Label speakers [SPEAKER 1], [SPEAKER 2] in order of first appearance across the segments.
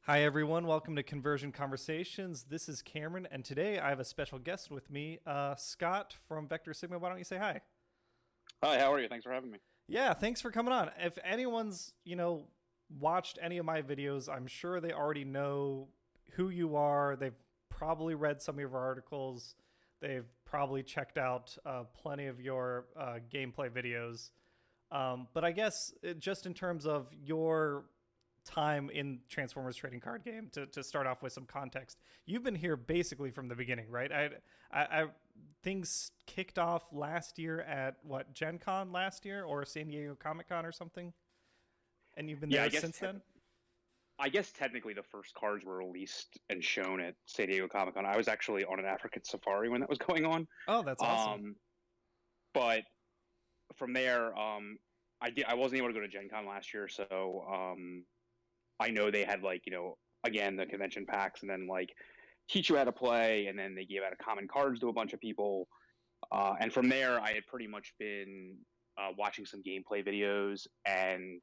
[SPEAKER 1] Hi, everyone. Welcome to Conversion Conversations. This is Cameron, and today I have a special guest with me, Scott from Vector Sigma. Why don't you say hi?
[SPEAKER 2] Hi, how are you? Thanks for having me.
[SPEAKER 1] Yeah, thanks for coming on. If anyone's, watched any of my videos, I'm sure they already know who you are. They've probably read some of your articles. They've probably checked out plenty of your gameplay videos. But I guess just in terms of your time in Transformers trading card game to start off with some context. You've been here basically from the beginning, right? I things kicked off last year at what Gen Con last year or San Diego Comic Con or something, and you've been
[SPEAKER 2] Yeah,
[SPEAKER 1] there since then.
[SPEAKER 2] I guess technically the first cards were released and shown at San Diego Comic Con. I was actually on an African safari when that was going on.
[SPEAKER 1] Oh, that's awesome.
[SPEAKER 2] Um, but from there, I wasn't able to go to Gen Con last year, so I know they had again the convention packs, and then teach you how to play, and then they gave out a common cards to a bunch of people. And from there, I had pretty much been watching some gameplay videos, and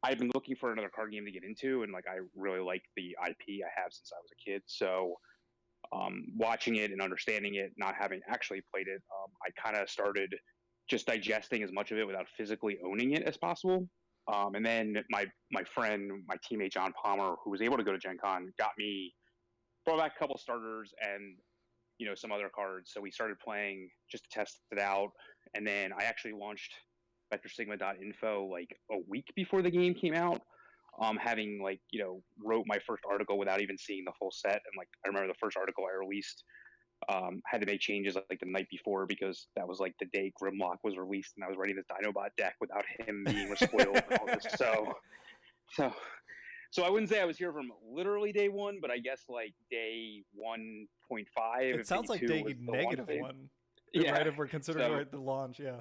[SPEAKER 2] I've been looking for another card game to get into, and I really like the IP I have since I was a kid. So watching it and understanding it, not having actually played it, I kind of started just digesting as much of it without physically owning it as possible. And then my friend, my teammate John Palmer, who was able to go to Gen Con, got me brought back a couple starters and some other cards. So we started playing just to test it out, and then I actually launched VectorSigma.info like a week before the game came out. Having wrote my first article without even seeing the full set, and I remember the first article I released had to make changes the night before because that was the day Grimlock was released, and I was writing this Dinobot deck without him being spoiled and all this. So so I wouldn't say I was here from literally day one, but I guess day 1.5
[SPEAKER 1] It
[SPEAKER 2] if day
[SPEAKER 1] sounds like
[SPEAKER 2] two
[SPEAKER 1] day
[SPEAKER 2] was the launch
[SPEAKER 1] negative
[SPEAKER 2] date.
[SPEAKER 1] one,
[SPEAKER 2] Yeah.
[SPEAKER 1] right? If we're considering
[SPEAKER 2] So
[SPEAKER 1] the launch, yeah.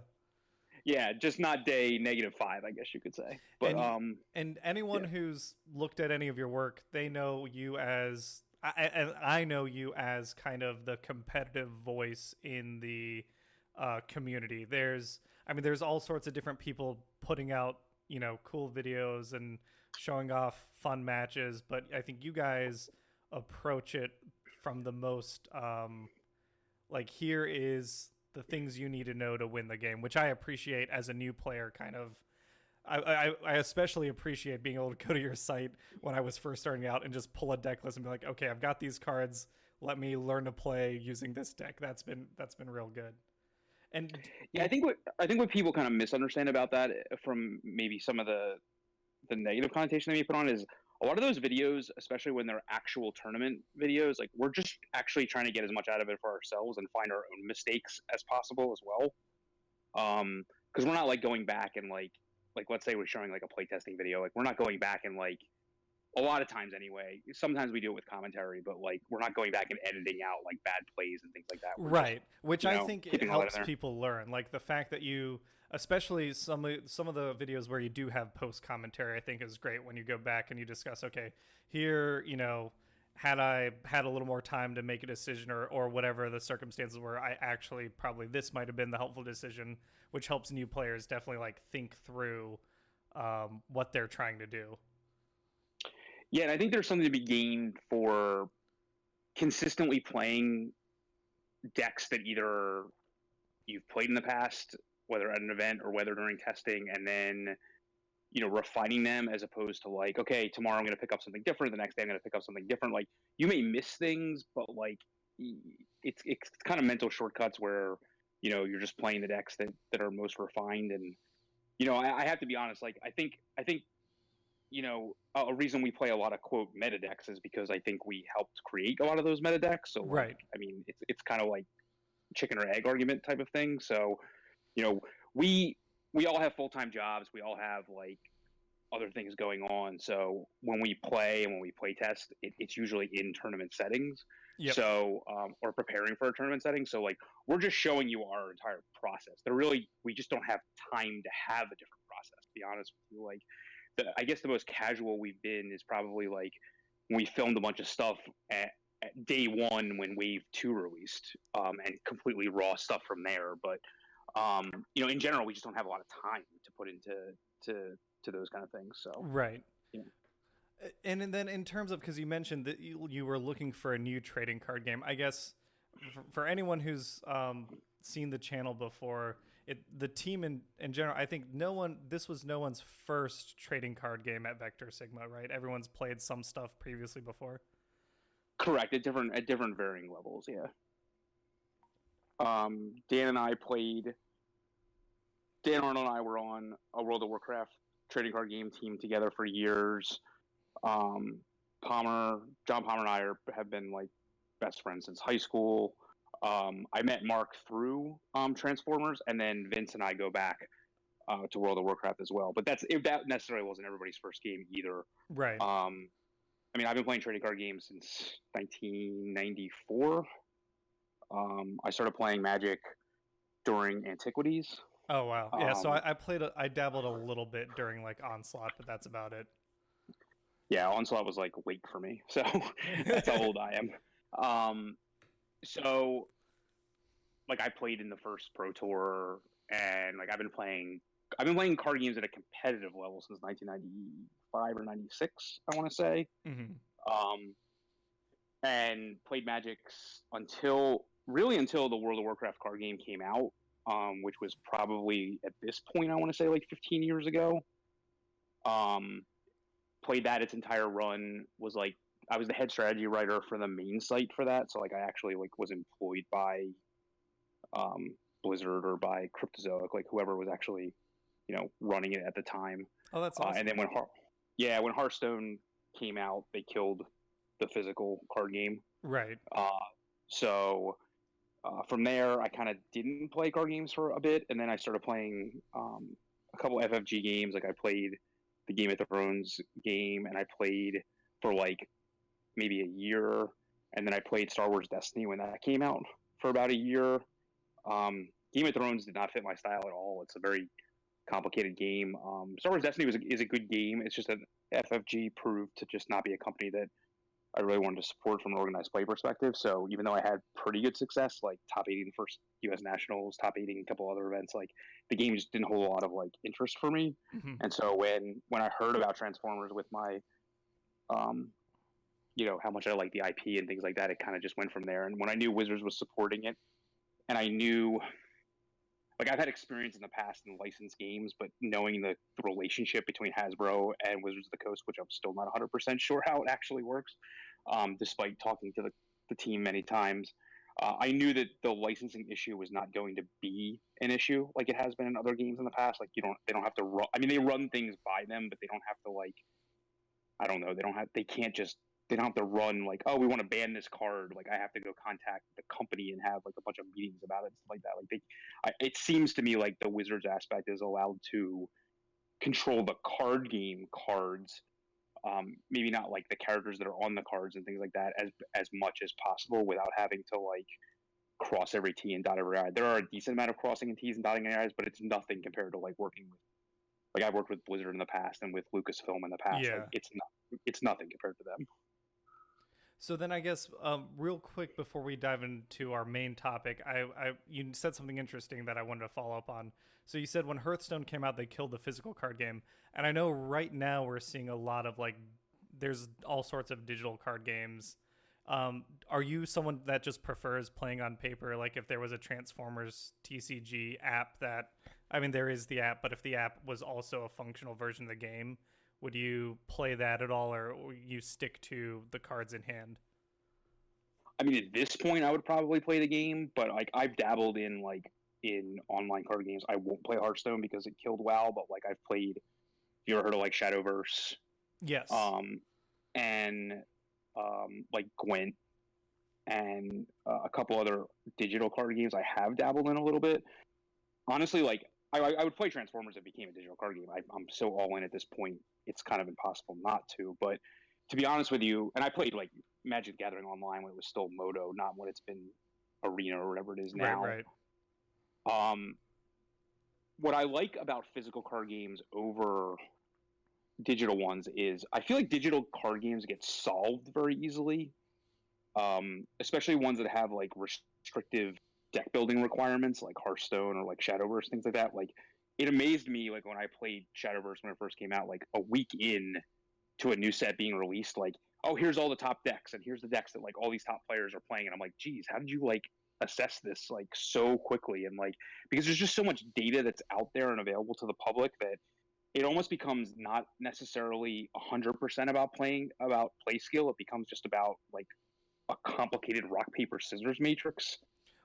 [SPEAKER 2] yeah, just not day -5, I guess you could say. But
[SPEAKER 1] And and anyone
[SPEAKER 2] yeah.
[SPEAKER 1] who's looked at any of your work, they know you as I know you as kind of the competitive voice in the community. There's all sorts of different people putting out cool videos and showing off fun matches, but I think you guys approach it from the most here is the things you need to know to win the game, which I appreciate as a new player. Kind of, I especially appreciate being able to go to your site when I was first starting out and just pull a deck list and be like, okay, I've got these cards. Let me learn to play using this deck. That's been real good. And
[SPEAKER 2] Yeah, I think what people kind of misunderstand about that from maybe some of the negative connotation they may put on is a lot of those videos, especially when they're actual tournament videos, we're just actually trying to get as much out of it for ourselves and find our own mistakes as possible as well. Because we're not going back and let's say we're showing a playtesting video, we're not going back and a lot of times anyway. Sometimes we do it with commentary, but we're not going back and editing out bad plays and things like that. We're just
[SPEAKER 1] right, which I think it
[SPEAKER 2] keeping all that in
[SPEAKER 1] helps
[SPEAKER 2] there.
[SPEAKER 1] people learn, like the fact that you, especially some of the videos where you do have post commentary, I think is great when you go back and you discuss, okay, here, had I had a little more time to make a decision, or whatever the circumstances were, I actually probably this might have been the helpful decision, which helps new players definitely think through what they're trying to do.
[SPEAKER 2] Yeah, and I think there's something to be gained for consistently playing decks that either you've played in the past, whether at an event or whether during testing, and then refining them as opposed to okay, tomorrow I'm going to pick up something different, the next day I'm going to pick up something different. You may miss things, but it's kind of mental shortcuts where you're just playing the decks that are most refined. And I have to be honest, I think a reason we play a lot of quote meta decks is because I think we helped create a lot of those meta decks. So
[SPEAKER 1] Right.
[SPEAKER 2] I mean, it's kind of chicken or egg argument type of thing. So you know we all have full-time jobs, we all have other things going on. So when we play and when we play test, it's usually in tournament settings.
[SPEAKER 1] Yep.
[SPEAKER 2] So or preparing for a tournament setting. So we're just showing you our entire process. We just don't have time to have a different process, to be honest with you. I guess the most casual we've been is probably when we filmed a bunch of stuff at day one when Wave 2 released, and completely raw stuff from there. But in general, we just don't have a lot of time to put into to those kind of things. So
[SPEAKER 1] Right.
[SPEAKER 2] yeah.
[SPEAKER 1] And then in terms of, because you mentioned that you were looking for a new trading card game, I guess for anyone who's seen the channel before, the team in general, I think this was no one's first trading card game at Vector Sigma, right? Everyone's played some stuff previously before.
[SPEAKER 2] Correct, at different varying levels, yeah. Dan and I played. Dan Arnold and I were on a World of Warcraft trading card game team together for years. John Palmer and I have been like best friends since high school. I met Mark through Transformers, and then Vince and I go back to World of Warcraft as well. But that necessarily wasn't everybody's first game either.
[SPEAKER 1] Right.
[SPEAKER 2] I mean, I've been playing trading card games since 1994. I started playing Magic during Antiquities.
[SPEAKER 1] Oh wow, yeah. So I dabbled a little bit during like Onslaught, but that's about it.
[SPEAKER 2] Yeah, Onslaught was like late for me, so that's how old I am. So like I played in the first Pro Tour, and like I've been playing card games at a competitive level since 1995 or 96, I want to say.
[SPEAKER 1] Mm-hmm.
[SPEAKER 2] And played Magic until the World of Warcraft card game came out, which was probably at this point I want to say like 15 years ago. Played that its entire run. I was the head strategy writer for the main site for that, so like I actually like was employed by Blizzard or by Cryptozoic, like whoever was actually running it at the time.
[SPEAKER 1] Oh, that's awesome.
[SPEAKER 2] And then when Hearthstone came out, they killed the physical card game.
[SPEAKER 1] Right.
[SPEAKER 2] So from there, I kind of didn't play card games for a bit, and then I started playing a couple FFG games. Like I played the Game of Thrones game, and I played for like maybe a year, and then I played Star Wars Destiny when that came out for about a year. Game of Thrones did not fit my style at all. It's a very complicated game. Star Wars Destiny is a good game. It's just that FFG proved to just not be a company that I really wanted to support from an organized play perspective. So even though I had pretty good success, like top 80 in the first U.S. Nationals, top 80 in a couple other events, like the game just didn't hold a lot of like interest for me.
[SPEAKER 1] Mm-hmm.
[SPEAKER 2] And so when I heard about Transformers with my, how much I like the IP and things like that, it kind of just went from there. And when I knew Wizards was supporting it, and I knew, like I've had experience in the past in licensed games, but knowing the relationship between Hasbro and Wizards of the Coast, which I'm still not 100% sure how it actually works, despite talking to the team many times, I knew that the licensing issue was not going to be an issue like it has been in other games in the past. Like they don't have to run. I mean, they run things by them, but they don't have to like, I don't know. They don't have to run like, oh, we want to ban this card. Like I have to go contact the company and have like a bunch of meetings about it, stuff like that. Like it seems to me like the Wizards aspect is allowed to control the card game cards. Maybe not like the characters that are on the cards and things like that as much as possible without having to like cross every T and dot every I. There are a decent amount of crossing and T's and dotting I's, but it's nothing compared to like working with, like I've worked with Blizzard in the past and with Lucasfilm in the past.
[SPEAKER 1] Yeah.
[SPEAKER 2] Like, it's nothing compared to them.
[SPEAKER 1] So then I guess real quick before we dive into our main topic, you said something interesting that I wanted to follow up on. So you said when Hearthstone came out, they killed the physical card game. And I know right now we're seeing a lot of like, there's all sorts of digital card games. Are you someone that just prefers playing on paper? Like if there was a Transformers TCG app there is the app, but if the app was also a functional version of the game, would you play that at all, or you stick to the cards in hand?
[SPEAKER 2] I mean, at this point, I would probably play the game, but like I've dabbled in online card games. I won't play Hearthstone because it killed WoW, but like I've played. Have you ever heard of like Shadowverse?
[SPEAKER 1] Yes.
[SPEAKER 2] And like Gwent and a couple other digital card games I have dabbled in a little bit. Honestly, like I would play Transformers if it became a digital card game. I'm so all in at this point, it's kind of impossible not to. But to be honest with you, and I played like Magic the Gathering Online when it was still Moto, not when it's been Arena or whatever it is now.
[SPEAKER 1] Right.
[SPEAKER 2] What I like about physical card games over digital ones is I feel like digital card games get solved very easily, especially ones that have like restrictive deck building requirements like Hearthstone or like Shadowverse, things like that. Like it amazed me like when I played Shadowverse when it first came out, like a week in to a new set being released, like, oh, here's all the top decks, and here's the decks that like all these top players are playing, and I'm like, geez, how did you like assess this like so quickly? And like, because there's just so much data that's out there and available to the public that it almost becomes not necessarily 100% about play skill. It becomes just about like a complicated rock paper scissors matrix.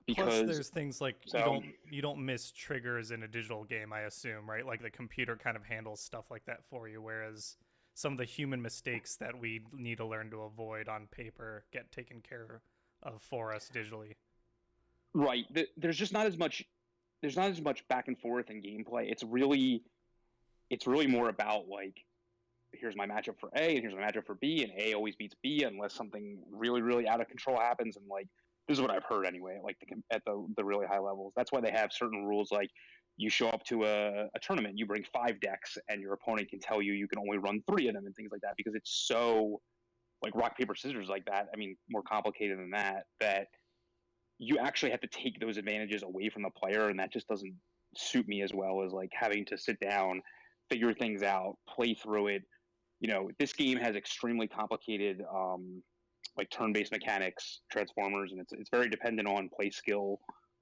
[SPEAKER 1] Plus,
[SPEAKER 2] Because
[SPEAKER 1] there's things like
[SPEAKER 2] so
[SPEAKER 1] you don't miss triggers in a digital game, I assume, right? Like the computer kind of handles stuff like that for you, whereas some of the human mistakes that we need to learn to avoid on paper get taken care of for us digitally.
[SPEAKER 2] right, there's just not as much. There's not as much back and forth in gameplay. It's really more about like, here's my matchup for A and here's my matchup for B, and A always beats B unless something really really out of control happens. And like, this is what I've heard anyway, like at the really high levels. That's why they have certain rules, like you show up to a tournament, you bring 5 decks, and your opponent can tell you you can only run 3 of them and things like that, because it's so like rock paper scissors like that. I mean, more complicated than that. That you actually have to take those advantages away from the player, and that just doesn't suit me as well as like having to sit down, figure things out, play through it. This game has extremely complicated like turn-based mechanics, Transformers, and it's very dependent on play skill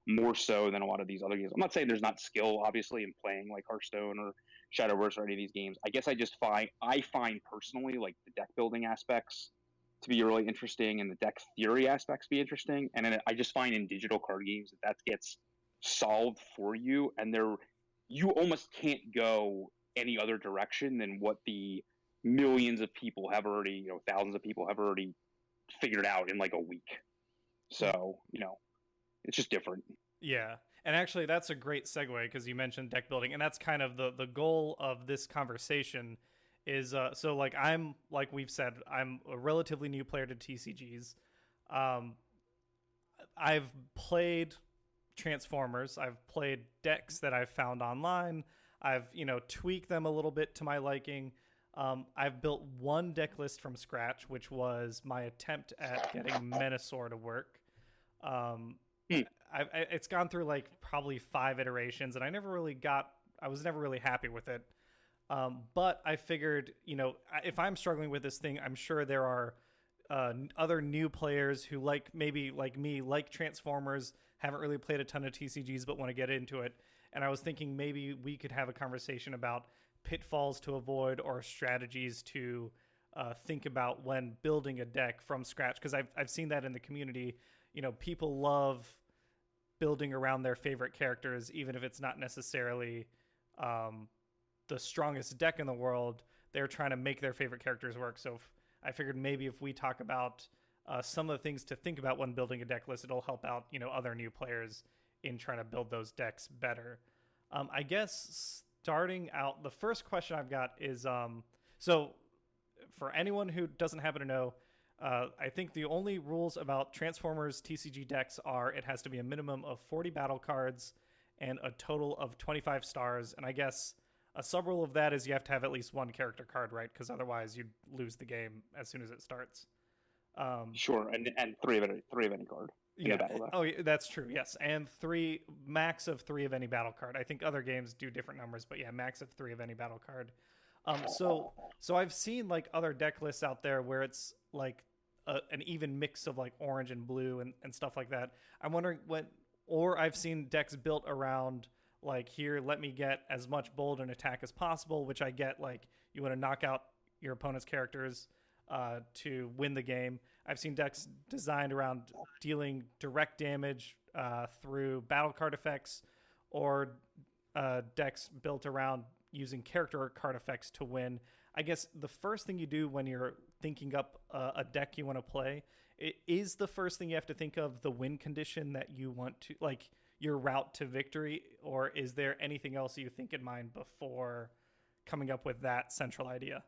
[SPEAKER 2] more so than a lot of these other games. I'm not saying there's not skill, obviously, in playing like Hearthstone or Shadowverse or any of these games. I guess I find personally like the deck building aspects to be really interesting, and the deck theory aspects to be interesting. And then I just find in digital card games that gets solved for you, and you almost can't go any other direction than what the millions of people have already, thousands of people have already figured out in like a week. So, it's just different.
[SPEAKER 1] Yeah. And actually, that's a great segue because you mentioned deck building, and that's kind of the goal of this conversation. Is so like we've said, I'm a relatively new player to TCGs. I've played Transformers. I've played decks that I've found online. I've tweaked them a little bit to my liking. I've built one deck list from scratch, which was my attempt at getting Menasor to work. It's gone through like probably 5 iterations, and I was never really happy with it. But I figured, if I'm struggling with this thing, I'm sure there are other new players who maybe like me, like Transformers, haven't really played a ton of TCGs but want to get into it. And I was thinking maybe we could have a conversation about pitfalls to avoid or strategies to think about when building a deck from scratch. Because I've seen that in the community. People love building around their favorite characters, even if it's not necessarily the strongest deck in the world. They're trying to make their favorite characters work. So I figured maybe if we talk about some of the things to think about when building a deck list, it'll help out other new players in trying to build those decks better. I guess starting out, the first question I've got is so for anyone who doesn't happen to know, I think the only rules about Transformers TCG decks are it has to be a minimum of 40 battle cards and a total of 25 stars. And I guess a sub rule of that is you have to have at least one character card, right? Because otherwise you'd lose the game as soon as it starts.
[SPEAKER 2] Sure, and three of any card in a battle deck.
[SPEAKER 1] Oh, that's true. Yes, and max of 3 of any battle card. I think other games do different numbers, but yeah, max of 3 of any battle card. So I've seen like other deck lists out there where it's like an even mix of like orange and blue and stuff like that. I'm wondering or I've seen decks built around like, here, let me get as much bold and attack as possible, which I get, like you want to knock out your opponent's characters to win the game. I've seen decks designed around dealing direct damage through battle card effects, or decks built around using character card effects to win. I guess the first thing you do when you're thinking up a deck you want to play, is the first thing you have to think of the win condition that you want to, like your route to victory, or is there anything else you think in mind before coming up with that central idea?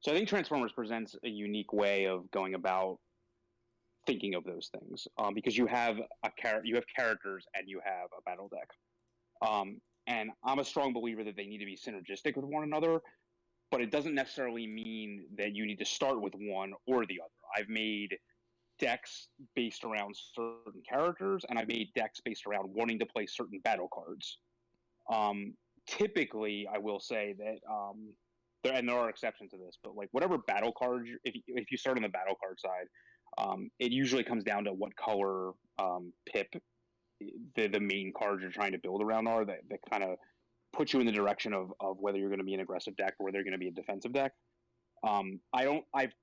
[SPEAKER 2] So I think Transformers presents a unique way of going about thinking of those things, because you have characters and you have a battle deck, and I'm a strong believer that they need to be synergistic with one another, but it doesn't necessarily mean that you need to start with one or the other. I've made decks based around certain characters, and I've made decks based around wanting to play certain battle cards. Typically, I will say that there are exceptions to this, but like whatever battle card, if you start on the battle card side, it usually comes down to what color pip the main cards you're trying to build around are that kind of put you in the direction of whether you're going to be an aggressive deck or whether you're going to be a defensive deck. I've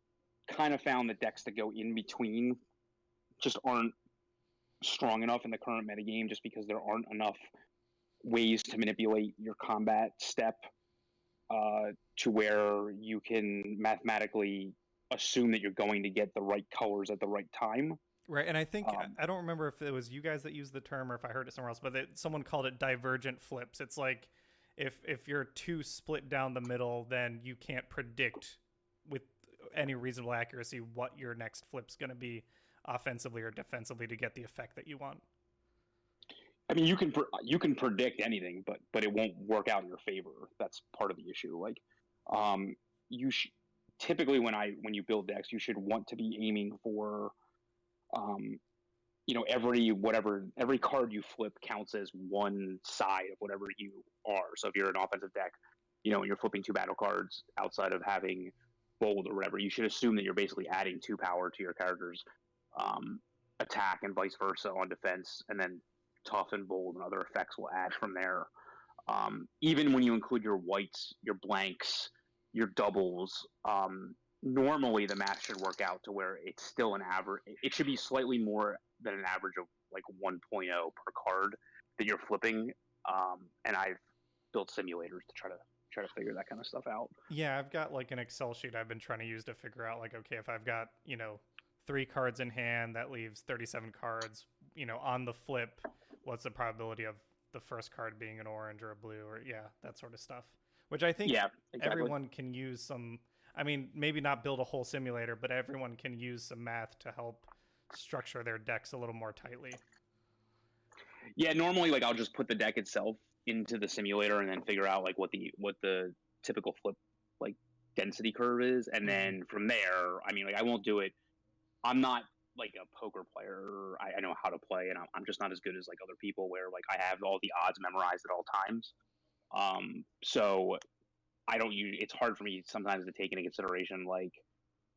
[SPEAKER 2] kind of found the decks that go in between just aren't strong enough in the current metagame, just because there aren't enough ways to manipulate your combat step to where you can mathematically assume that you're going to get the right colors at the right time.
[SPEAKER 1] Right, and I think I don't remember if it was you guys that used the term or if I heard it somewhere else, but someone called it divergent flips. It's like if you're too split down the middle, then you can't predict with any reasonable accuracy what your next flip's going to be offensively or defensively to get the effect that you want.
[SPEAKER 2] I mean, you can predict anything, but it won't work out in your favor. That's part of the issue. Like, you typically when you build decks, you should want to be aiming for, every card you flip counts as one side of whatever you are. So if you're an offensive deck, and you're flipping two battle cards outside of having bold or whatever, you should assume that you're basically adding 2 power to your character's attack and vice versa on defense, and then tough and bold and other effects will add from there. Even when you include your whites, your blanks, your doubles, normally the math should work out to where it's still an average. It should be slightly more than an average of like 1.0 per card that you're flipping. And I've built simulators to try to figure that kind of stuff out.
[SPEAKER 1] Yeah, I've got like an Excel sheet I've been trying to use to figure out like, okay, if I've got 3 cards in hand, that leaves 37 cards. On the flip, what's the probability of the first card being an orange or a blue, or that sort of stuff. Which I think everyone can use some. I mean, maybe not build a whole simulator, but everyone can use some math to help structure their decks a little more tightly.
[SPEAKER 2] Yeah, normally like I'll just put the deck itself into the simulator and then figure out like what the typical flip like density curve is, and then from there, I mean, like I won't do it. I'm not like a poker player. I know how to play, and I'm just not as good as like other people where like I have all the odds memorized at all times. So I don't use. It's hard for me sometimes to take into consideration like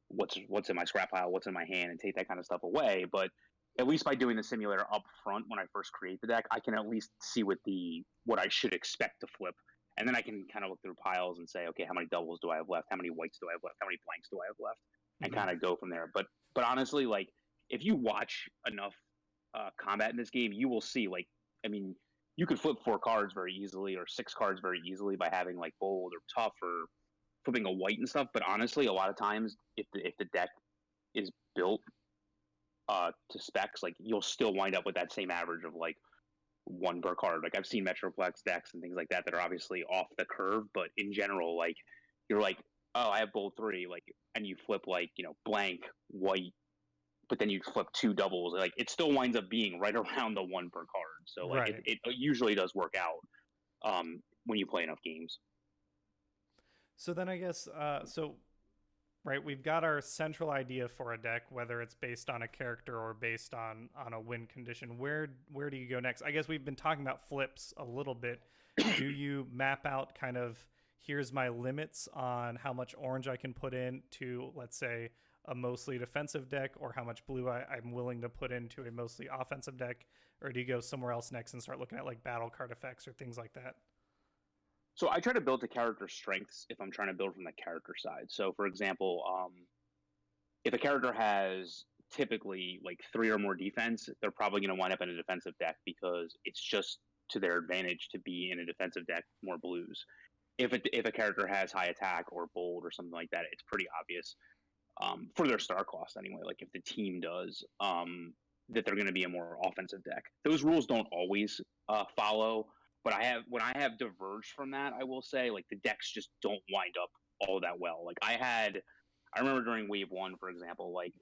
[SPEAKER 2] what's in my scrap pile, what's in my hand, and take that kind of stuff away. But at least by doing the simulator up front when I first create the deck, I can at least see what I should expect to flip, and then I can kind of look through piles and say, okay, how many doubles do I have left? How many whites do I have left? How many blanks do I have left? And kind of go from there. But honestly, like if you watch enough combat in this game, you will see like, I mean, you could flip 4 cards very easily or 6 cards very easily by having like bold or tough or flipping a white and stuff. But honestly, a lot of times if the deck is built to specs, like you'll still wind up with that same average of like 1 per card. Like I've seen Metroplex decks and things like that are obviously off the curve, but in general, like you're like, oh, I have bold 3, like, and you flip like blank white, but then you flip 2 doubles, like it still winds up being right around the 1 per card. So like
[SPEAKER 1] right.
[SPEAKER 2] it usually does work out when you play enough games.
[SPEAKER 1] So then I guess right, we've got our central idea for a deck, whether it's based on a character or based on a win condition. Where do you go next? I guess we've been talking about flips a little bit. Do you map out kind of here's my limits on how much orange I can put in to, let's say, a mostly defensive deck, or how much blue I'm willing to put into a mostly offensive deck? Or do you go somewhere else next and start looking at like battle card effects or things like that?
[SPEAKER 2] So I try to build to character strengths if I'm trying to build from the character side. So for example, if a character has typically like 3 or more defense, they're probably going to wind up in a defensive deck because it's just to their advantage to be in a defensive deck more blues. If a character has high attack or bold or something like that, it's pretty obvious for their star cost anyway. Like if the team does that, they're going to be a more offensive deck. Those rules don't always follow, but when I have diverged from that, I will say like the decks just don't wind up all that well. Like I remember during Wave 1, for example, like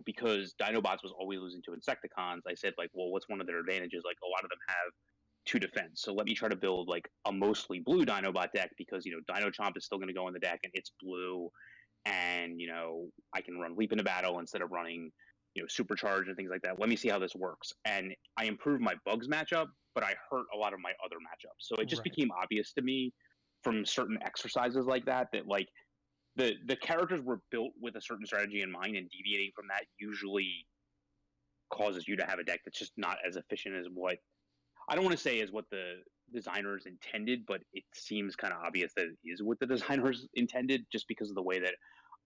[SPEAKER 2] because Dinobots was always losing to Insecticons, I said like, well, what's one of their advantages? Like a lot of them have 2 defense, so let me try to build like a mostly blue Dinobot deck because Dino Chomp is still going to go in the deck and it's blue, and I can run Leap into Battle instead of running Supercharge and things like that. Let me see how this works. And I improved my bugs matchup, but I hurt a lot of my other matchups. So it just became obvious to me from certain exercises like that, that like the characters were built with a certain strategy in mind, and deviating from that usually causes you to have a deck that's just not as efficient as what I don't want to say is what the designers intended, but it seems kind of obvious that it is what the designers intended, just because of the way that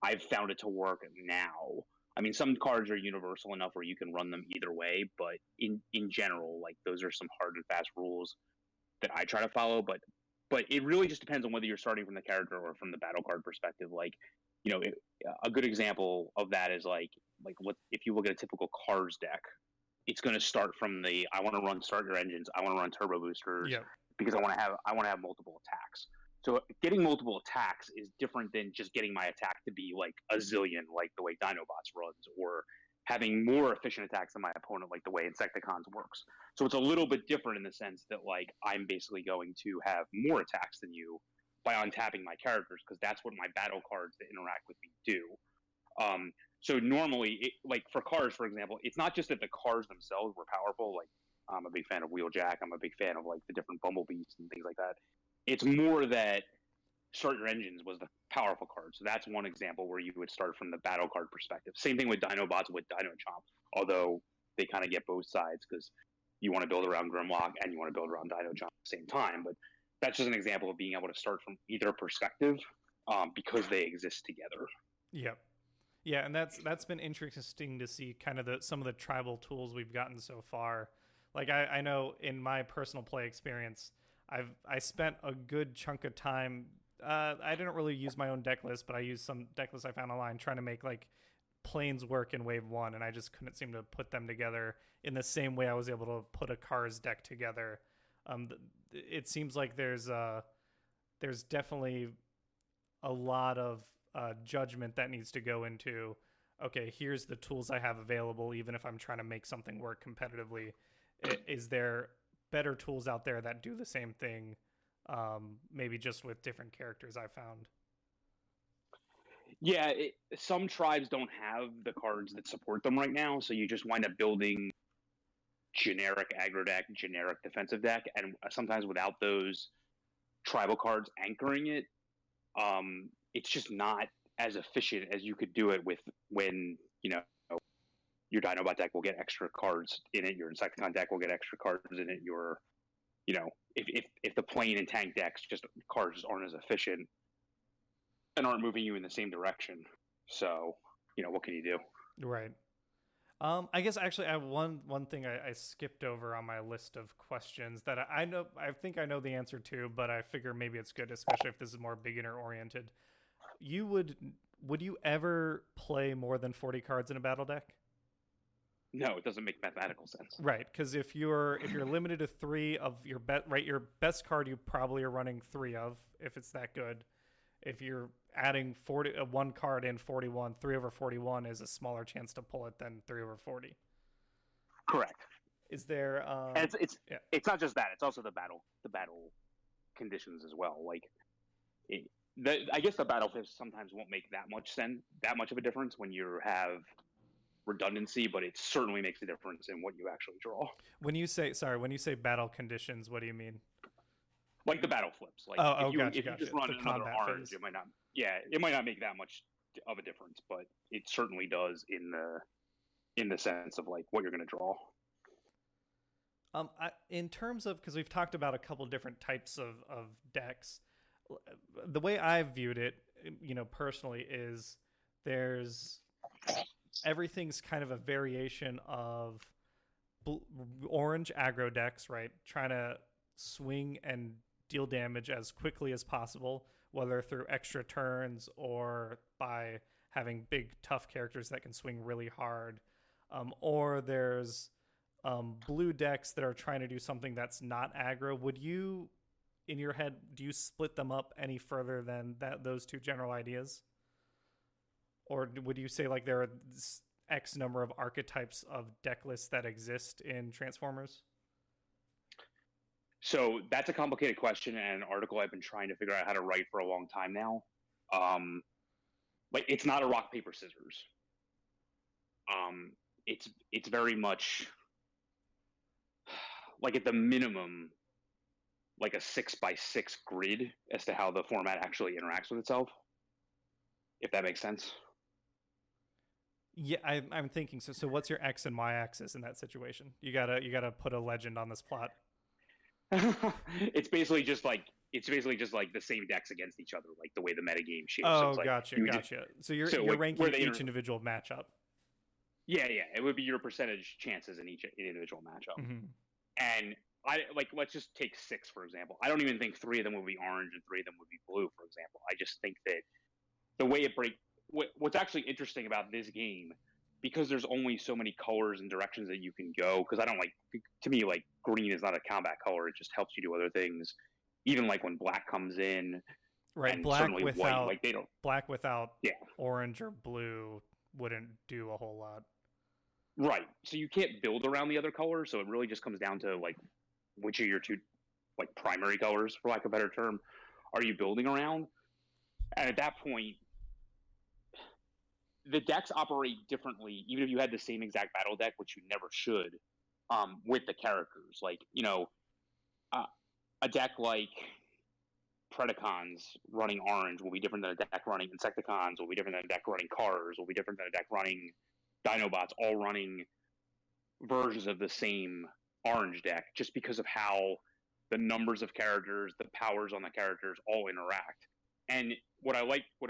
[SPEAKER 2] I've found it to work now. I mean, some cards are universal enough where you can run them either way, but in general, like those are some hard and fast rules that I try to follow. But it really just depends on whether you're starting from the character or from the battle card perspective. Like, a good example of that is like what if you look at a typical cars deck, it's going to start from the I want to run start your engines, I want to run turbo boosters
[SPEAKER 1] Yep.
[SPEAKER 2] because I want to have multiple attacks. So getting multiple attacks is different than just getting my attack to be like a zillion, like the way Dinobots runs, or having more efficient attacks than my opponent, like the way Insecticons works. So it's a little bit different in the sense that like I'm basically going to have more attacks than you by untapping my characters, because that's what my battle cards that interact with me do. So normally, like for cars, for example, it's not just that the cars themselves were powerful. Like I'm a big fan of Wheeljack. I'm a big fan of like the different Bumblebees and things like that. It's more that Start Your Engines was the powerful card. So that's one example where you would start from the battle card perspective. Same thing with Dinobots with Dino Chomp, although they kind of get both sides because you want to build around Grimlock and you want to build around Dino Chomp at the same time. But that's just an example of being able to start from either perspective, because they exist together.
[SPEAKER 1] Yep. Yeah, and that's been interesting to see kind of some of the tribal tools we've gotten so far. Like I know in my personal play experience, I spent a good chunk of time. I didn't really use my own deck list, but I used some deck lists I found online trying to make like planes work in wave one, and I just couldn't seem to put them together in the same way I was able to put a Cars deck together. It seems like there's definitely a lot of judgment that needs to go into, okay, here's the tools I have available, even if I'm trying to make something work competitively. Is there better tools out there that do the same thing, maybe just with different characters I found?
[SPEAKER 2] Yeah, some tribes don't have the cards that support them right now, so you just wind up building generic aggro deck, generic defensive deck, and sometimes without those tribal cards anchoring it, it's just not as efficient as you could do it with when your Dinobot deck will get extra cards in it, your Insecticon deck will get extra cards in it, your if the plane and tank decks just cards aren't as efficient and aren't moving you in the same direction. So, what can you do?
[SPEAKER 1] Right. I guess actually I have one thing I skipped over on my list of questions that I know, I think I know the answer to, but I figure maybe it's good, especially if this is more beginner oriented. Would you ever play more than 40 cards in a battle deck?
[SPEAKER 2] No, it doesn't make mathematical sense.
[SPEAKER 1] Right, because if you're limited to three of your your best card you probably are running three of if it's that good. If you're adding one card in 41, 3 over 41 is a smaller chance to pull it than 3 over 40.
[SPEAKER 2] Correct.
[SPEAKER 1] Is there?
[SPEAKER 2] And it's not just that; it's also the battle conditions as well. Like, I guess the battle fifths sometimes won't make that much of a difference when you have redundancy, but it certainly makes a difference in what you actually draw.
[SPEAKER 1] When you say battle conditions, what do you mean?
[SPEAKER 2] Like the battle flips. Like
[SPEAKER 1] if you
[SPEAKER 2] gotcha. Just run another orange, it might not. Yeah, it might not make that much of a difference, but it certainly does in the sense of like what you're going to draw.
[SPEAKER 1] In terms of, because we've talked about a couple different types of decks, the way I've viewed it, personally, is there's everything's kind of a variation of orange aggro decks, right? Trying to swing and deal damage as quickly as possible, whether through extra turns or by having big, tough characters that can swing really hard. Or there's blue decks that are trying to do something that's not aggro. Would you, in your head, do you split them up any further than those two general ideas? Or would you say like there are X number of archetypes of deck lists that exist in Transformers?
[SPEAKER 2] So that's a complicated question and an article I've been trying to figure out how to write for a long time now. Like, it's not a rock, paper, scissors. It's very much like, at the minimum, like a 6x6 grid as to how the format actually interacts with itself, if that makes sense.
[SPEAKER 1] Yeah, I'm thinking so. So what's your X and Y axis in that situation? You gotta put a legend on this plot.
[SPEAKER 2] it's basically just like it's basically just like the same decks against each other, like the way the metagame shapes. So
[SPEAKER 1] Oh,
[SPEAKER 2] it's like
[SPEAKER 1] gotcha,
[SPEAKER 2] you would just
[SPEAKER 1] gotcha. So you're
[SPEAKER 2] so
[SPEAKER 1] you're
[SPEAKER 2] like where
[SPEAKER 1] ranking
[SPEAKER 2] they
[SPEAKER 1] each individual matchup.
[SPEAKER 2] yeah, it would be your percentage chances in each individual matchup.
[SPEAKER 1] Mm-hmm.
[SPEAKER 2] And I like let's just take six for example. I don't even think three of them would be orange and three of them would be blue, for example. I just think that the way it what's actually interesting about this game, because there's only so many colors and directions that you can go, because I don't like, to me, like green is not a combat color, it just helps you do other things, even like when black comes in,
[SPEAKER 1] Right,
[SPEAKER 2] and certainly white, like they don't.
[SPEAKER 1] black without
[SPEAKER 2] Yeah,
[SPEAKER 1] orange or blue wouldn't do a whole lot.
[SPEAKER 2] right, so you can't build around the other colors, so it really just comes down to like which of your two like primary colors, for lack of a better term, are you building around. And at that point, the decks operate differently, even if you had the same exact battle deck, which you never should, with the characters. Like, uh, a deck like Predacons running orange will be different than a deck running Insecticons, will be different than a deck running Cars, will be different than a deck running Dinobots, all running versions of the same orange deck, just because of how the numbers of characters, the powers on the characters all interact. And what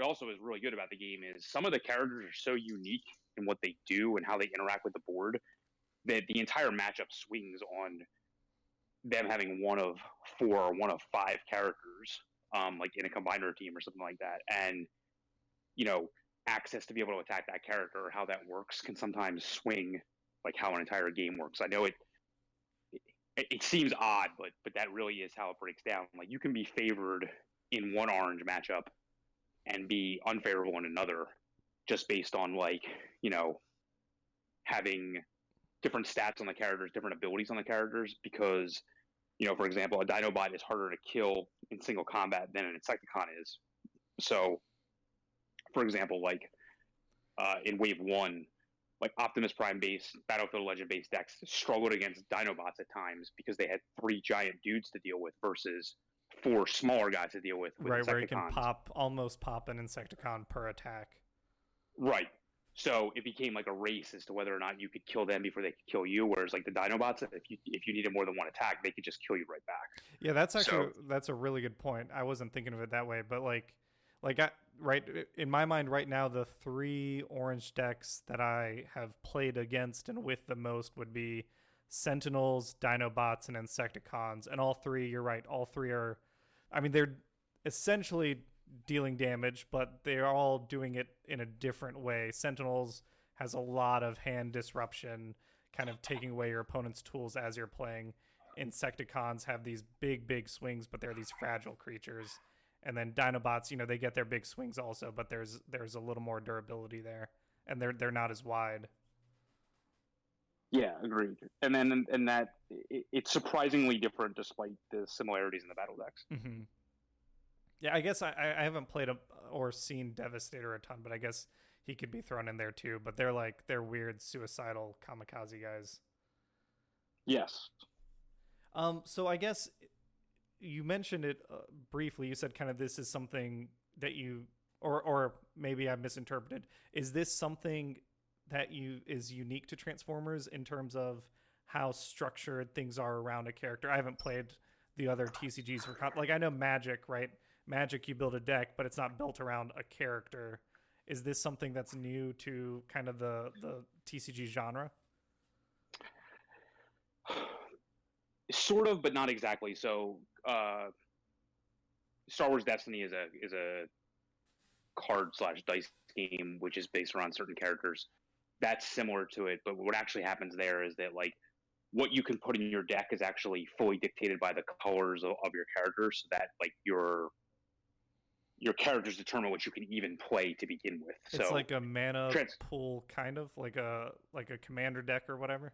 [SPEAKER 2] also is really good about the game is some of the characters are so unique in what they do and how they interact with the board that the entire matchup swings on them having one of four or one of five characters, like in a combiner team or something like that. And, you know, access to be able to attack that character or how that works can sometimes swing like how an entire game works. I know it seems odd, but that really is how it breaks down. Like you can be favored in one orange matchup and be unfavorable in another, just based on like having different stats on the characters, different abilities on the characters. Because for example, a Dinobot is harder to kill in single combat than an Insecticon is. So, for example, like in Wave One, like Optimus Prime based Battlefield Legend based decks struggled against Dinobots at times because they had three giant dudes to deal with versus four smaller guys to deal with
[SPEAKER 1] Right, where you can
[SPEAKER 2] Insecticons.
[SPEAKER 1] almost pop an Insecticon per attack.
[SPEAKER 2] Right. So it became like a race as to whether or not you could kill them before they could kill you. Whereas like the Dinobots, if you needed more than one attack, they could just kill you right back.
[SPEAKER 1] Yeah, that's a really good point. I wasn't thinking of it that way, but right in my mind right now, the three orange decks that I have played against and with the most would be Sentinels, Dinobots, and Insecticons. And all three, you're right, all three are, I mean, they're essentially dealing damage, but they're all doing it in a different way. Sentinels has a lot of hand disruption, kind of taking away your opponent's tools as you're playing. Insecticons have these big swings, but they're these fragile creatures. And then Dinobots, they get their big swings also, but there's a little more durability there, and they're not as wide.
[SPEAKER 2] Yeah, agreed. And then and that it's surprisingly different despite the similarities in the battle decks.
[SPEAKER 1] Mm-hmm. Yeah, I guess I haven't played or seen Devastator a ton, but I guess he could be thrown in there too. But they're weird, suicidal kamikaze guys.
[SPEAKER 2] Yes.
[SPEAKER 1] So I guess you mentioned it briefly. You said kind of this is something that or maybe I misinterpreted. Is this something that is unique to Transformers in terms of how structured things are around a character? I haven't played the other TCGs like I know Magic, right? Magic, you build a deck, but it's not built around a character. Is this something that's new to kind of the TCG genre?
[SPEAKER 2] Sort of, but not exactly. So, Star Wars Destiny is a card/dice game, which is based around certain characters. That's similar to it, but what actually happens there is that like what you can put in your deck is actually fully dictated by the colors of your characters, so that like your characters determine what you can even play to begin with.
[SPEAKER 1] It's
[SPEAKER 2] so
[SPEAKER 1] like a mana pool, kind of like a commander deck or whatever.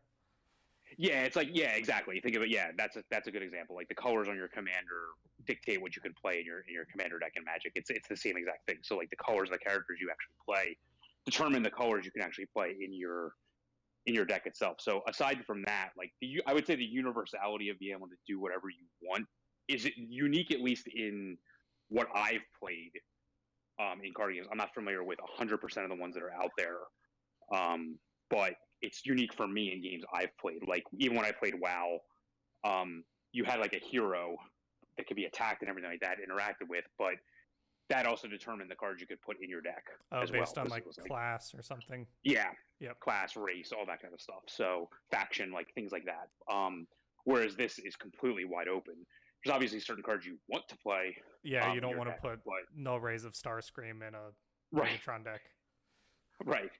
[SPEAKER 2] Yeah, it's like exactly. Think of it. Yeah, that's a good example. Like the colors on your commander dictate what you can play in your commander deck in Magic. It's the same exact thing. So like the colors of the characters you actually play determine the colors you can actually play in your deck itself. So aside from that, like I would say the universality of being able to do whatever you want is it unique, at least in what I've played in card games. I'm not familiar with 100% of the ones that are out there, but it's unique for me in games I've played. Like even when I played WoW, you had like a hero that could be attacked and everything like that interacted with, but that also determined the cards you could put in your deck
[SPEAKER 1] Oh,
[SPEAKER 2] as well.
[SPEAKER 1] based on like
[SPEAKER 2] It was like,
[SPEAKER 1] class or something.
[SPEAKER 2] yeah,
[SPEAKER 1] Yep.
[SPEAKER 2] class, race, all that kind of stuff. So faction, like things like that. Whereas this is completely wide open. There's obviously certain cards you want to play.
[SPEAKER 1] Yeah, you
[SPEAKER 2] In
[SPEAKER 1] don't
[SPEAKER 2] your
[SPEAKER 1] want to
[SPEAKER 2] deck,
[SPEAKER 1] put
[SPEAKER 2] but
[SPEAKER 1] Null Rays of Starscream in a
[SPEAKER 2] right,
[SPEAKER 1] Megatron deck.
[SPEAKER 2] right.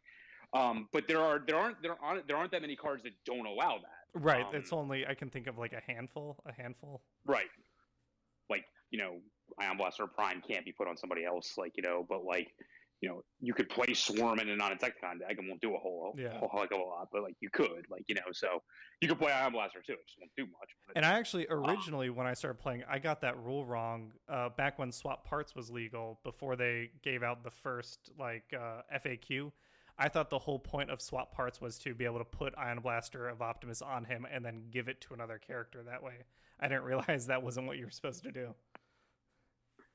[SPEAKER 2] But there aren't that many cards that don't allow that.
[SPEAKER 1] Right. It's only I can think of like a handful.
[SPEAKER 2] Right. Like Ion Blaster Prime can't be put on somebody else. Like but like you could play Swarm in a non-Insecticon deck and won't do a whole heck of a lot, but like you could, like so you could play Ion Blaster too. It just won't do much. But,
[SPEAKER 1] and I actually originally when I started playing, I got that rule wrong back when swap parts was legal before they gave out the first like FAQ. I thought the whole point of swap parts was to be able to put Ion Blaster of Optimus on him and then give it to another character that way. I didn't realize that wasn't what you were supposed to do.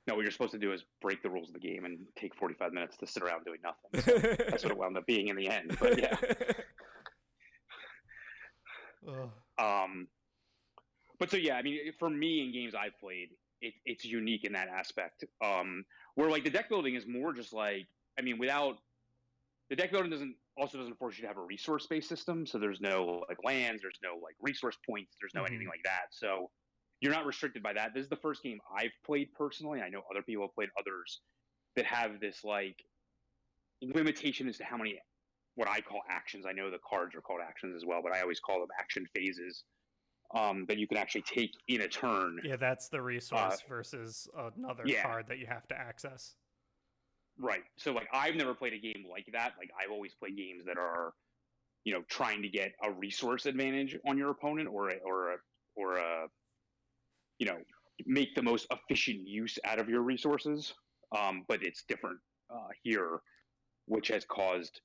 [SPEAKER 2] No, what you're supposed to do is break the rules of the game and take 45 minutes to sit around doing nothing. So that's what it wound up being in the end. But yeah. But so yeah, I mean, for me in games I've played, it's unique in that aspect. Where like the deck building is more just like, I mean, without the deck building doesn't force you to have a resource based system. So there's no like lands, there's no like resource points, there's no anything like that. So you're not restricted by that. This is the first game I've played personally. I know other people have played others that have this like limitation as to how many what I call actions. I know the cards are called actions as well, but I always call them action phases that you can actually take in a turn.
[SPEAKER 1] Yeah, that's the resource versus another card that you have to access.
[SPEAKER 2] Right. So like I've never played a game like that. Like I've always played games that are, trying to get a resource advantage on your opponent or a make the most efficient use out of your resources. But it's different here, which has caused,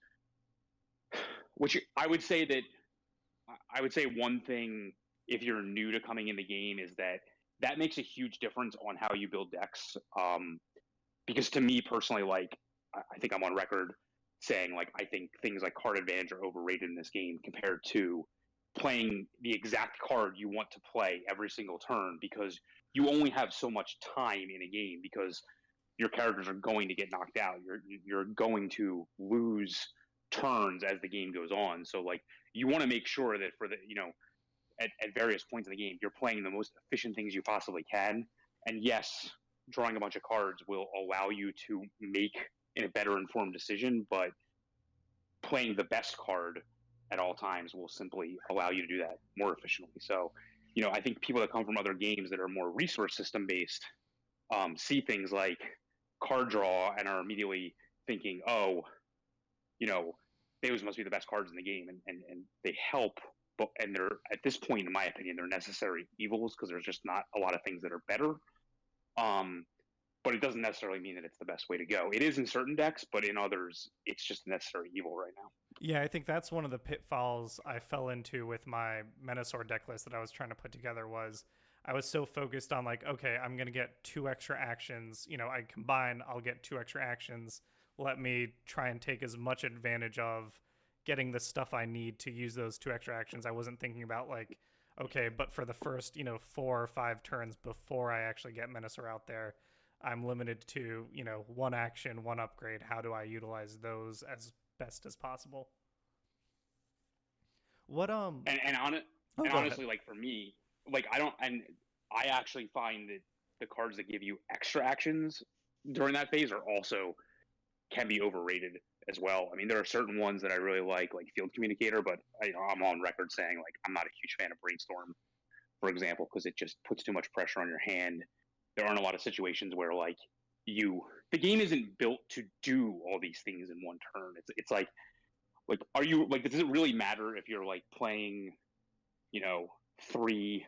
[SPEAKER 2] which I would say one thing if you're new to coming in the game is that makes a huge difference on how you build decks. Because to me personally, like I think I'm on record saying like I think things like card advantage are overrated in this game compared to playing the exact card you want to play every single turn, because you only have so much time in a game because your characters are going to get knocked out. You're going to lose turns as the game goes on. So like you want to make sure that for the at various points in the game you're playing the most efficient things you possibly can. And yes, drawing a bunch of cards will allow you to make a better informed decision, but playing the best card at all times will simply allow you to do that more efficiently. So, I think people that come from other games that are more resource system based see things like card draw and are immediately thinking, oh, those must be the best cards in the game, and they help. But and they're at this point, in my opinion, they're necessary evils because there's just not a lot of things that are better. But it doesn't necessarily mean that it's the best way to go. It is in certain decks, but in others, it's just a necessary evil right now.
[SPEAKER 1] Yeah, I think that's one of the pitfalls I fell into with my Menasor deck list that I was trying to put together. Was I was so focused on like, okay, I'm going to get 2 extra actions. I combine, I'll get 2 extra actions. Let me try and take as much advantage of getting the stuff I need to use those 2 extra actions. I wasn't thinking about like, okay, but for the first, 4 or 5 turns before I actually get Menasor out there, I'm limited to, 1 action, 1 upgrade. How do I utilize those as best as possible? What
[SPEAKER 2] honestly, like for me, like I actually find that the cards that give you extra actions during that phase are also can be overrated as well. I mean, there are certain ones that I really like Field Communicator, but I'm on record saying like I'm not a huge fan of Brainstorm, for example, because it just puts too much pressure on your hand. There aren't a lot of situations where like the game isn't built to do all these things in one turn. It's like are you like, does it really matter if you're like playing 3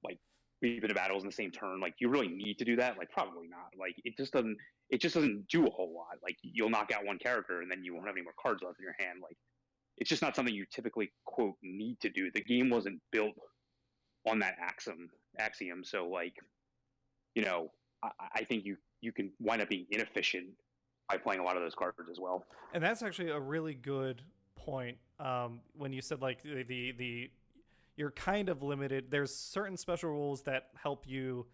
[SPEAKER 2] like repeated battles in the same turn? Like, you really need to do that? Like, probably not. Like, it just doesn't do a whole lot. Like, you'll knock out one character and then you won't have any more cards left in your hand. Like, it's just not something you typically quote need to do. The game wasn't built on that axiom. So like, you know, I think you can wind up being inefficient by playing a lot of those cards as well.
[SPEAKER 1] And that's actually a really good point. When you said like the you're kind of limited. There's certain special rules that help you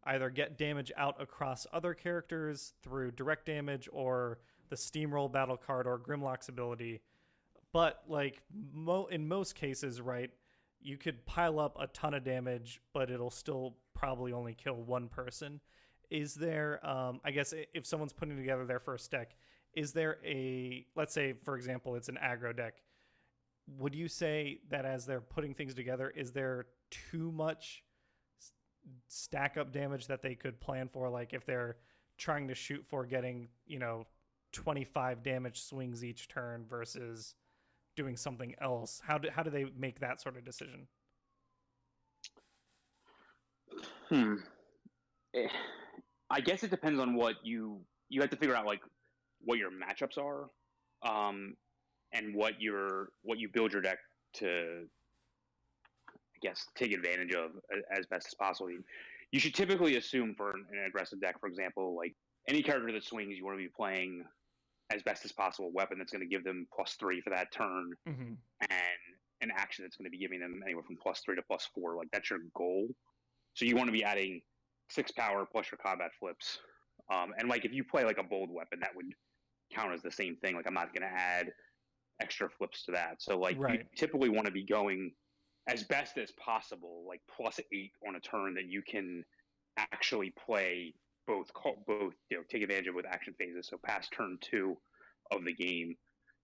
[SPEAKER 1] either get damage out across other characters through direct damage or the steamroll battle card or Grimlock's ability. But like in most cases, right, you could pile up a ton of damage, but it'll still probably only kill one person. Is there, I guess, if someone's putting together their first deck, is there a, let's say, for example, it's an aggro deck. Would you say that as they're putting things together, is there too much stack up damage that they could plan for? Like if they're trying to shoot for getting, 25 damage swings each turn versus doing something else. How do they make that sort of decision?
[SPEAKER 2] I guess it depends on what you have to figure out, like what your matchups are, and what you build your deck to, I guess, take advantage of as best as possible. You should typically assume for an aggressive deck, for example, like any character that swings, you want to be playing as best as possible a weapon that's going to give them +3 for that turn,
[SPEAKER 1] Mm-hmm.
[SPEAKER 2] and an action that's going to be giving them anywhere from +3 to +4. Like that's your goal. So you want to be adding 6 power plus your combat flips. And like if you play like a bold weapon, that would count as the same thing. Like I'm not going to add extra flips to that. So like you typically want to be going as best as possible, like +8 on a turn that you can actually play both take advantage of with action phases. So past turn 2 of the game,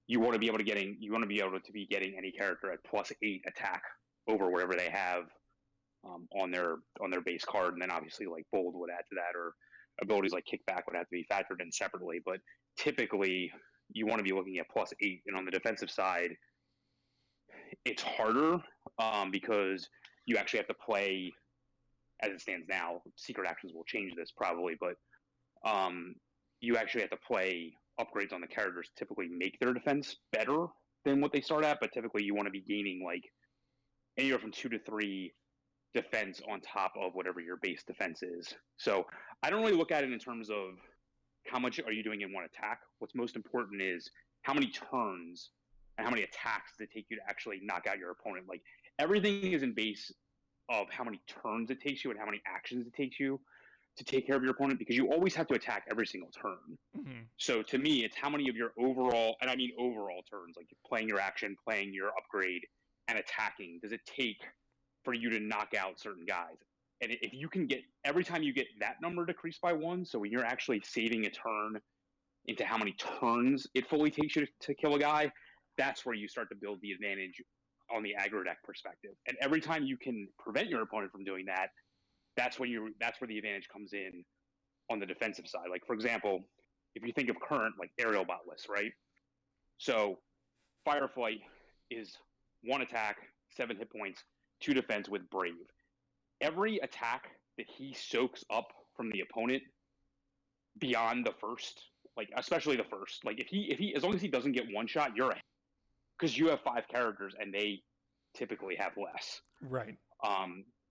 [SPEAKER 2] you want to be able to be getting any character at +8 attack over whatever they have on their base card, and then obviously like bold would add to that, or abilities like kickback would have to be factored in separately. But typically, you want to be looking at +8, and on the defensive side, it's harder because you actually have to play. As it stands now, secret actions will change this probably, but you actually have to play upgrades on the characters to typically make their defense better than what they start at. But typically, you want to be gaining like anywhere from 2 to 3 defense on top of whatever your base defense is. So I don't really look at it in terms of how much are you doing in one attack. What's most important is how many turns and how many attacks does it take you to actually knock out your opponent. Like everything is in base of how many turns it takes you and how many actions it takes you to take care of your opponent, because you always have to attack every single turn.
[SPEAKER 1] Mm-hmm.
[SPEAKER 2] So to me, it's how many of your overall, and I mean overall turns, like playing your action, playing your upgrade, and attacking, does it take for you to knock out certain guys? And if you can get, every time you get that number decreased by 1, so when you're actually saving a turn into how many turns it fully takes you to kill a guy, that's where you start to build the advantage on the aggro deck perspective. And every time you can prevent your opponent from doing that, that's where the advantage comes in on the defensive side. Like for example, if you think of current like aerial bot lists, right? So Fireflight is 1 attack, 7 hit points, 2 defense with Brave. Every attack that he soaks up from the opponent beyond the first, like especially the first, like if he as long as he doesn't get one shot, you're ahead. Because you have 5 characters and they typically have less.
[SPEAKER 1] Right.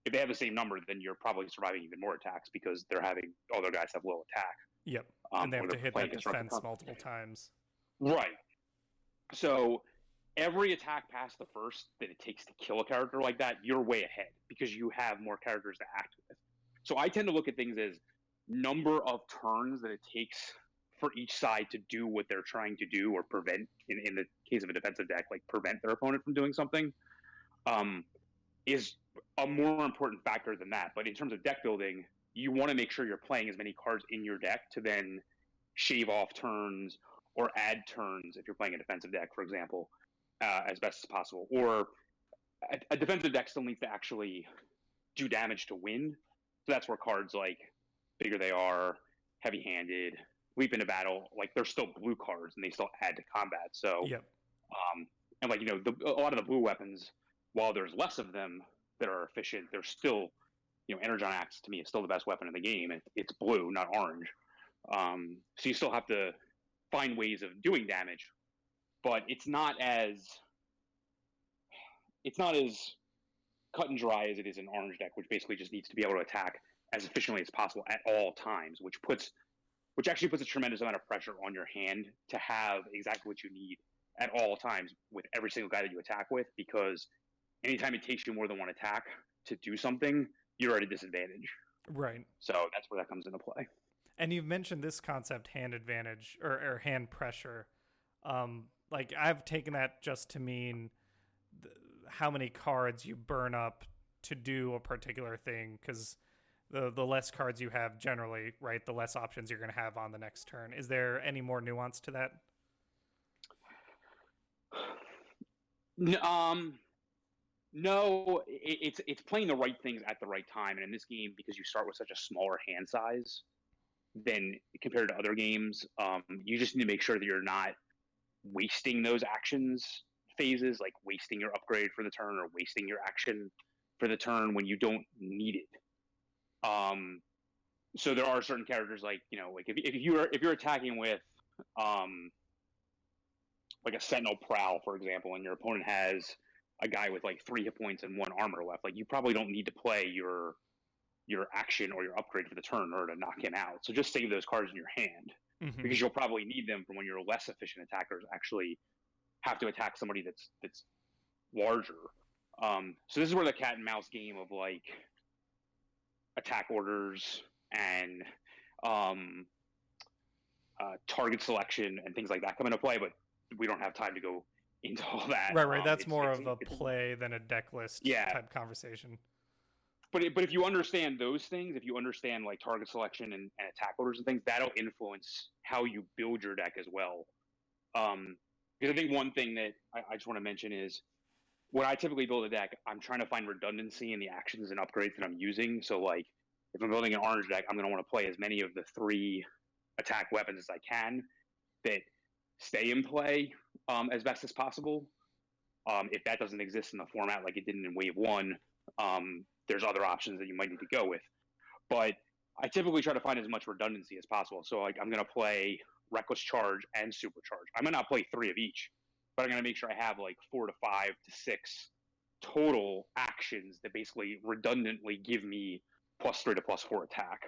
[SPEAKER 2] If they have the same number, then you're probably surviving even more attacks because they're having all their guys have low attack.
[SPEAKER 1] Yep. And they have to hit that defense multiple times.
[SPEAKER 2] Right. So every attack past the first that it takes to kill a character like that, you're way ahead because you have more characters to act with. So I tend to look at things as number of turns that it takes for each side to do what they're trying to do or prevent, in the case of a defensive deck, like prevent their opponent from doing something, is a more important factor than that. But in terms of deck building, you want to make sure you're playing as many cards in your deck to then shave off turns or add turns if you're playing a defensive deck, for example, as best as possible. Or a defensive deck still needs to actually do damage to win. So that's where cards like Bigger They Are, Heavy Handed, Leap into Battle, like they're still blue cards and they still add to combat. So,
[SPEAKER 1] yep.
[SPEAKER 2] And like, a lot of the blue weapons, while there's less of them that are efficient, they're still, Energon Axe to me is still the best weapon in the game. It's blue, not orange. So you still have to find ways of doing damage, but it's not as cut and dry as it is an orange deck, which basically just needs to be able to attack as efficiently as possible at all times, which actually puts a tremendous amount of pressure on your hand to have exactly what you need at all times with every single guy that you attack with, because anytime it takes you more than one attack to do something, you're at a disadvantage.
[SPEAKER 1] Right.
[SPEAKER 2] So that's where that comes into play.
[SPEAKER 1] And you've mentioned this concept, hand advantage or hand pressure. Like I've taken that just to mean how many cards you burn up to do a particular thing, because the less cards you have generally, right, the less options you're going to have on the next turn. Is there any more nuance to that?
[SPEAKER 2] No, it's playing the right things at the right time, and in this game, because you start with such a smaller hand size than compared to other games, you just need to make sure that you're not wasting those actions phases, like wasting your upgrade for the turn or wasting your action for the turn when you don't need it. So there are certain characters like like if you're attacking with like a Sentinel Prowl, for example, and your opponent has a guy with like 3 hit points and 1 armor left, like you probably don't need to play your action or your upgrade for the turn in order to knock him out. So just save those cards in your hand, because you'll probably need them for when your less efficient attackers actually have to attack somebody that's larger. So this is where the cat and mouse game of like attack orders and target selection and things like that come into play, but we don't have time to go into all that.
[SPEAKER 1] Right. That's more of a play than a deck list type conversation.
[SPEAKER 2] But if you understand those things, if you understand like target selection and attack orders and things, that'll influence how you build your deck as well. Because I think one thing that I just want to mention is when I typically build a deck, I'm trying to find redundancy in the actions and upgrades that I'm using. So like if I'm building an orange deck, I'm going to want to play as many of the 3 attack weapons as I can that stay in play as best as possible. If that doesn't exist in the format like it didn't in Wave 1, there's other options that you might need to go with. But I typically try to find as much redundancy as possible. So like I'm going to play Reckless Charge and Supercharge. I might not play 3 of each, but I'm going to make sure I have like 4 to 5 to 6 total actions that basically redundantly give me +3 to +4 attack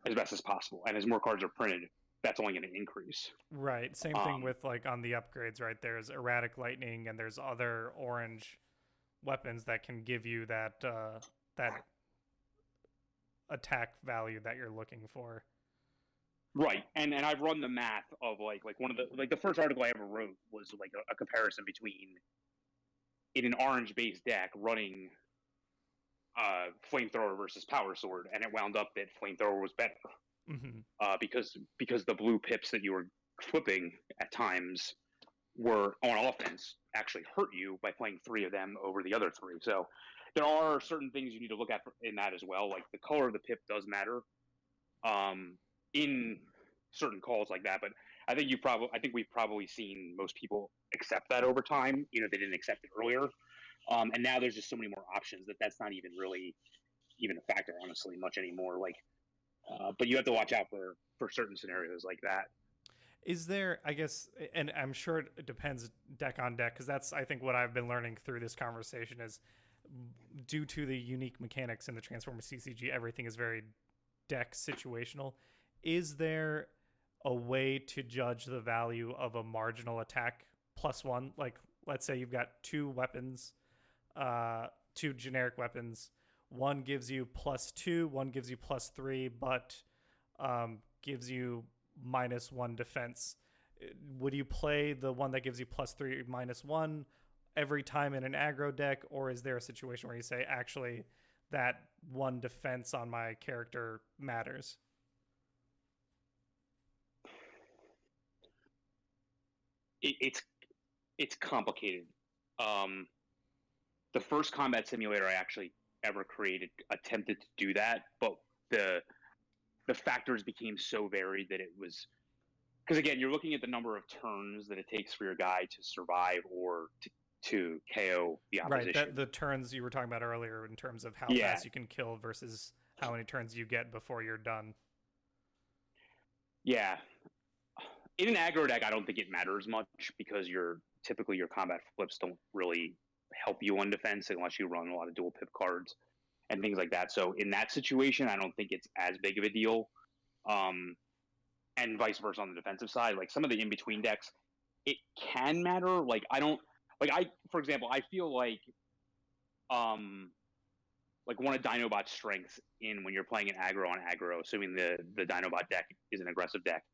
[SPEAKER 2] as best as possible. And as more cards are printed, that's only going to increase.
[SPEAKER 1] Right. Same thing with like on the upgrades, right? There's Erratic Lightning and there's other orange weapons that can give you that that attack value that you're looking for.
[SPEAKER 2] Right. And I've run the math of like one of the first article I ever wrote was like a comparison between in an orange based deck running Flamethrower versus Power Sword, and it wound up that Flamethrower was better. Because the blue pips that you were flipping at times were on offense actually hurt you by playing 3 of them over the other 3. So there are certain things you need to look at in that as well. Like the color of the pip does matter in certain calls like that. But I think we've probably seen most people accept that over time. They didn't accept it earlier, and now there's just so many more options that's not even really even a factor, honestly, much anymore. Like. But you have to watch out for certain scenarios like that.
[SPEAKER 1] Is there, I guess, and I'm sure it depends deck on deck, because that's, I think, what I've been learning through this conversation is due to the unique mechanics in the Transformers TCG, everything is very deck situational. Is there a way to judge the value of a marginal attack +1? Like, let's say you've got 2 weapons, 2 generic weapons. One gives you +2, one gives you +3, but gives you -1 defense. Would you play the one that gives you +3, -1 every time in an aggro deck, or is there a situation where you say, actually, that 1 defense on my character matters?
[SPEAKER 2] It's complicated. The first combat simulator I actually ever created attempted to do that, but the factors became so varied that it was, because again, you're looking at the number of turns that it takes for your guy to survive or to KO the opposition.
[SPEAKER 1] Right, the turns you were talking about earlier in terms of how fast you can kill versus how many turns you get before you're done.
[SPEAKER 2] Yeah. In an aggro deck, I don't think it matters much because typically your combat flips don't really help you on defense unless you run a lot of dual pip cards and things like that. So in that situation, I don't think it's as big of a deal. And vice versa on the defensive side. Like some of the in between decks, it can matter. Like I don't for example, I feel like one of Dinobot's strengths in when you're playing an aggro on aggro, assuming the Dinobot deck is an aggressive deck,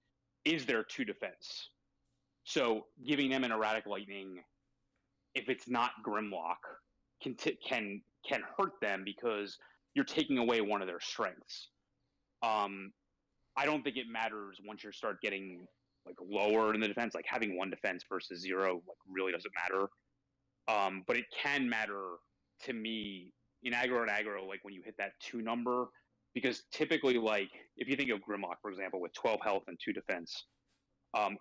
[SPEAKER 2] is their 2 defense. So giving them an erratic lightning, if it's not Grimlock, can hurt them because you're taking away one of their strengths. I don't think it matters once you start getting like lower in the defense, like having 1 defense versus 0, like really doesn't matter. But it can matter to me in aggro and aggro, like when you hit that 2 number, because typically, like if you think of Grimlock, for example, with 12 health and 2 defense,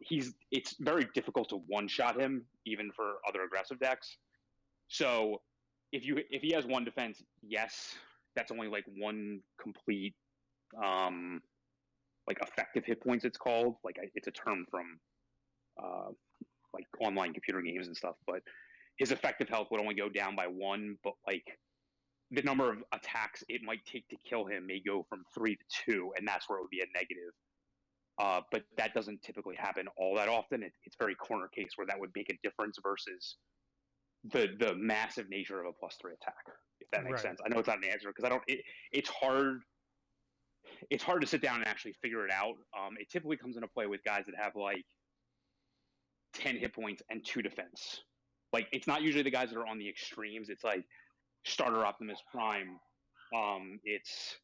[SPEAKER 2] it's very difficult to one-shot him, even for other aggressive decks. So if he has 1 defense, yes, that's only like 1 complete like effective hit points, it's called. Like it's a term from like online computer games and stuff. But his effective health would only go down by 1, but like the number of attacks it might take to kill him may go from 3 to 2, and that's where it would be a negative. But that doesn't typically happen all that often. It's very corner case where that would make a difference versus the massive nature of a +3 attack, if that makes sense. I know it's not an answer because it's hard. It's hard to sit down and actually figure it out. It typically comes into play with guys that have like 10 hit points and 2 defense. Like it's not usually the guys that are on the extremes. It's like starter Optimus Prime. It's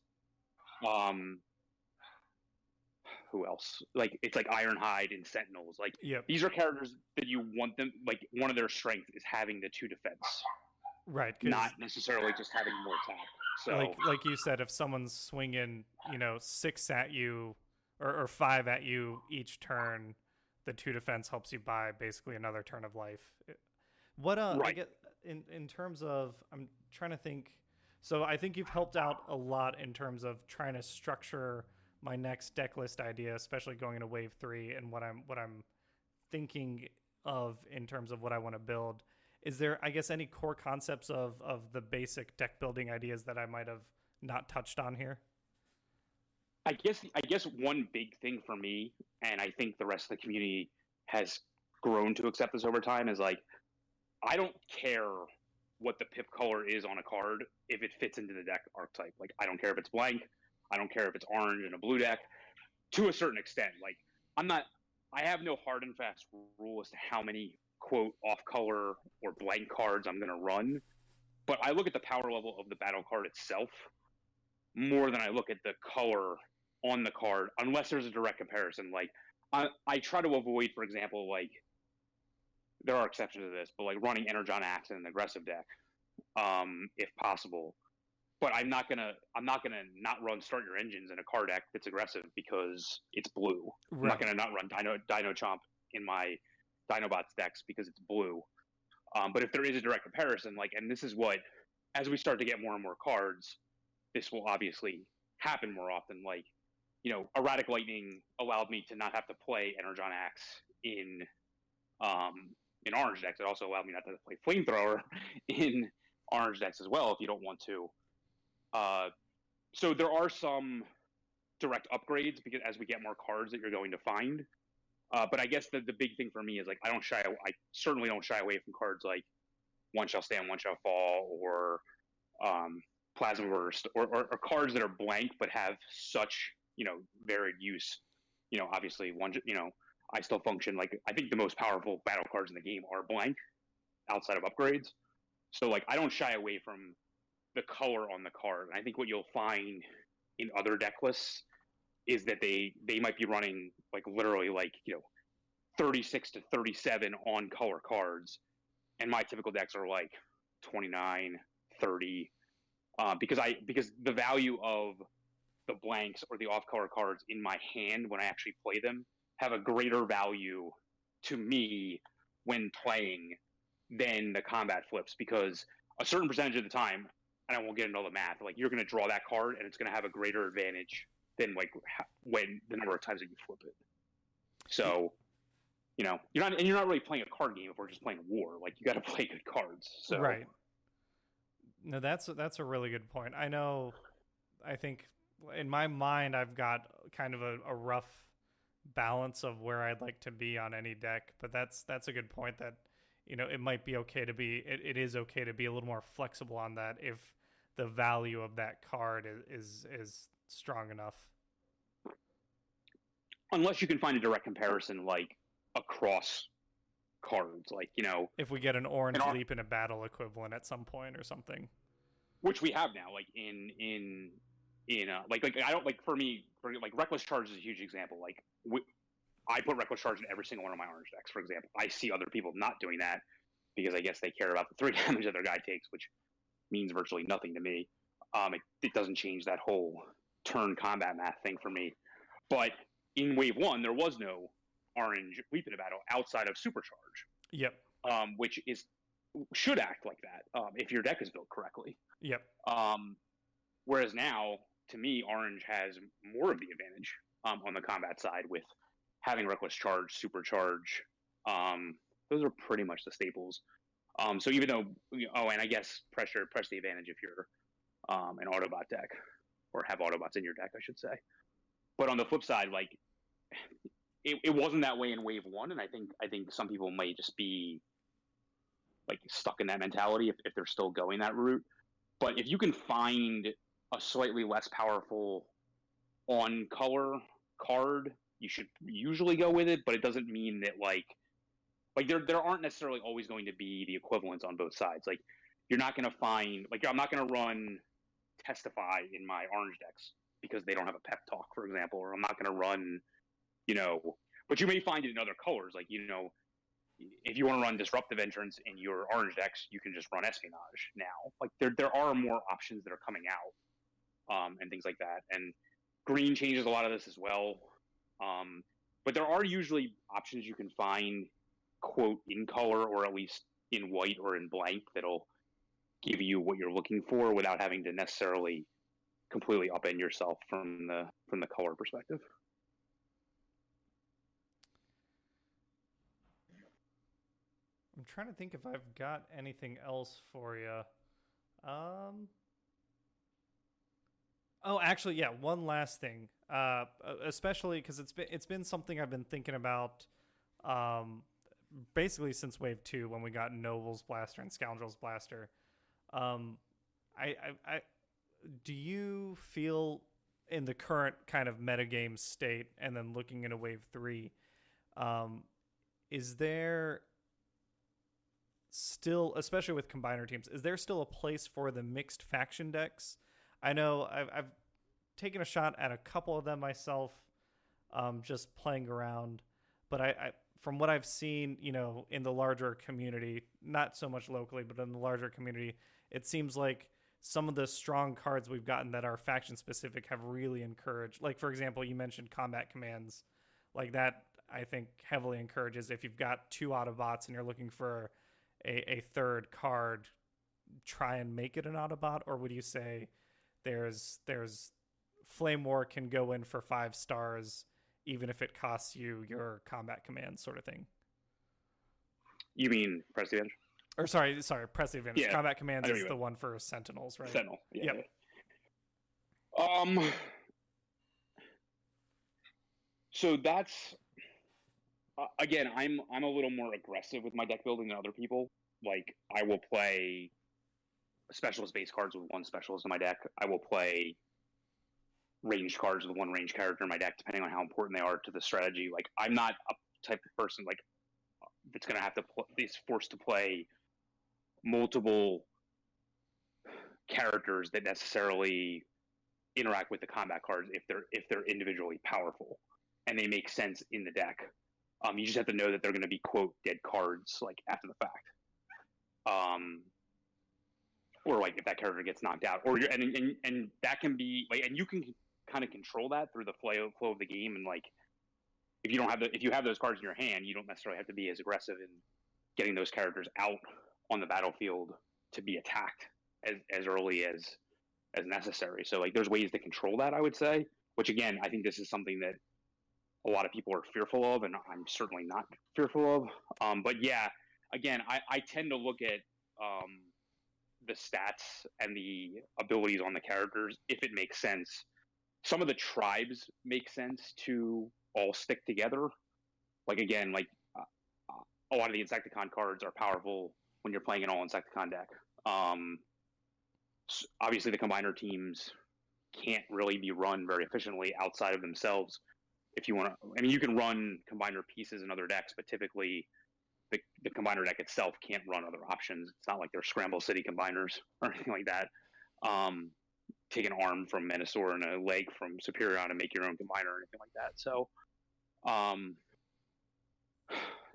[SPEAKER 2] who else? Like it's like Ironhide and Sentinels. Like these are characters that you want them. Like one of their strengths is having the 2 defense,
[SPEAKER 1] right?
[SPEAKER 2] Not necessarily just having more attack. So
[SPEAKER 1] like you said, if someone's swinging 6 at you or 5 at you each turn, the 2 defense helps you buy basically another turn of life. What I get in terms of, I'm trying to think. So I think you've helped out a lot in terms of trying to structure my next deck list idea, especially going into wave 3 and what I'm thinking of in terms of what I want to build. Is there, I guess, any core concepts of the basic deck building ideas that I might have not touched on here?
[SPEAKER 2] I guess one big thing for me, and I think the rest of the community has grown to accept this over time, is like, I don't care what the pip color is on a card if it fits into the deck archetype. Like, I don't care if it's blank. I don't care if it's orange in a blue deck. To a certain extent, like, I have no hard and fast rule as to how many quote off color or blank cards I'm going to run, but I look at the power level of the battle card itself more than I look at the color on the card, unless there's a direct comparison. Like I try to avoid, for example, like there are exceptions to this, but like running Energon Axe in an aggressive deck, if possible. But I'm not gonna not run Start Your Engines in a card deck that's aggressive because it's blue. Right. I'm not gonna not run Dino Chomp in my Dinobots decks because it's blue. But if there is a direct comparison, like, and this is what, as we start to get more and more cards, this will obviously happen more often. Like, Erratic Lightning allowed me to not have to play Energon Axe in orange decks. It also allowed me not to play Flamethrower in orange decks as well if you don't want to. So there are some direct upgrades because as we get more cards that you're going to find. But I guess the big thing for me is like I certainly don't shy away from cards like One Shall Stand, One Shall Fall, or Plasma Burst, or cards that are blank but have such varied use. Obviously I still function like I think the most powerful battle cards in the game are blank outside of upgrades. So like I don't shy away from the color on the card. And I think what you'll find in other deck lists is that they might be running like literally like 36 to 37 on color cards, and my typical decks are like 29, 30, because the value of the blanks or the off color cards in my hand when I actually play them have a greater value to me when playing than the combat flips, because a certain percentage of the time, and I won't get into all the math, like you're going to draw that card and it's going to have a greater advantage than like when the number of times that you flip it. So you're not really playing a card game if we're just playing war. Like you got to play good cards. So
[SPEAKER 1] Right. No, that's a really good point. I know. I think in my mind, I've got kind of a rough balance of where I'd like to be on any deck, but that's a good point. That it might be okay to be. It is okay to be a little more flexible on that if the value of that card is strong enough.
[SPEAKER 2] unless you can find a direct comparison, like across cards, like
[SPEAKER 1] If we get an orange
[SPEAKER 2] our,
[SPEAKER 1] leap in a battle equivalent at some point or something.
[SPEAKER 2] which we have now, like like I don't like like reckless charge is a huge example. Like I put reckless charge in every single one of my orange decks, for example. I see other people not doing that because I guess they care about the 3 damage that their guy takes, which means virtually nothing to me. It doesn't change that whole turn combat math thing for me. But in wave 1, there was no orange leap in a battle outside of supercharge.
[SPEAKER 1] Yep.
[SPEAKER 2] Which should act like that if your deck is built correctly.
[SPEAKER 1] Yep.
[SPEAKER 2] Whereas now, to me, orange has more of the advantage on the combat side with having reckless charge, supercharge. Those are pretty much the staples. So even though, and I guess press the advantage if you're an Autobot deck, or have Autobots in your deck, I should say. But on the flip side, like it wasn't that way in wave 1, and I think some people may just be like stuck in that mentality if they're still going that route. But if you can find a slightly less powerful on color card, you should usually go with it. But it doesn't mean that like there aren't necessarily always going to be the equivalents on both sides. Like you're not going to find, like I'm not going to run Testify in my orange decks because they don't have a pep talk, for example, or I'm not going to run, but you may find it in other colors. Like, if you want to run Disruptive Entrance in your orange decks, you can just run Espionage now. Like there are more options that are coming out, and things like that. And green changes a lot of this as well. But there are usually options you can find, quote, in color, or at least in white or in blank, that'll give you what you're looking for without having to necessarily completely upend yourself from the color perspective.
[SPEAKER 1] I'm trying to think if I've got anything else for you. Oh, actually, yeah. One last thing, especially because it's been something I've been thinking about, basically since Wave 2 when we got Noble's Blaster and Scoundrel's Blaster. I do you feel in the current kind of metagame state, and then looking into Wave 3, is there still, especially with combiner teams, is there still a place for the mixed faction decks? I know I've taken a shot at a couple of them myself, just playing around, but I from what I've seen, in the larger community, not so much locally, but in the larger community, it seems like some of the strong cards we've gotten that are faction specific have really encouraged. Like, for example, you mentioned combat commands. Like that, I think heavily encourages if you've got 2 Autobots and you're looking for a third card, try and make it an Autobot? Or would you say there's Flame War can go in for 5 stars even if it costs you your combat command, sort of thing?
[SPEAKER 2] You mean press the advantage?
[SPEAKER 1] Or sorry, press the advantage.
[SPEAKER 2] Yeah,
[SPEAKER 1] combat commands is the one for Sentinels, right?
[SPEAKER 2] Sentinel. Yeah.
[SPEAKER 1] Yep.
[SPEAKER 2] So that's again, I'm a little more aggressive with my deck building than other people. Like I will play specialist base cards with 1 specialist in my deck. I will play ranged cards with 1 ranged character in my deck, depending on how important they are to the strategy. Like I'm not a type of person like that's going to have to is forced to play multiple characters that necessarily interact with the combat cards if they're individually powerful and they make sense in the deck. You just have to know that they're going to be, quote, dead cards like after the fact, or like if that character gets knocked out, or and that can be like, and you can kind of control that through the flow of the game. And like if you have those cards in your hand, you don't necessarily have to be as aggressive in getting those characters out on the battlefield to be attacked as early as necessary. So like there's ways to control that, I would say, which again, I think this is something that a lot of people are fearful of, and I'm certainly not fearful of. But yeah, again, I tend to look at the stats and the abilities on the characters if it makes sense. Some of the tribes make sense to all stick together. Like again, like a lot of the Insecticon cards are powerful when you're playing an all Insecticon deck. Obviously, the combiner teams can't really be run very efficiently outside of themselves. If you want to, I mean, you can run combiner pieces in other decks, but typically the combiner deck itself can't run other options. It's not like they're Scramble City combiners or anything like that. Take an arm from Menasor and a leg from Superion and make your own combiner or anything like that.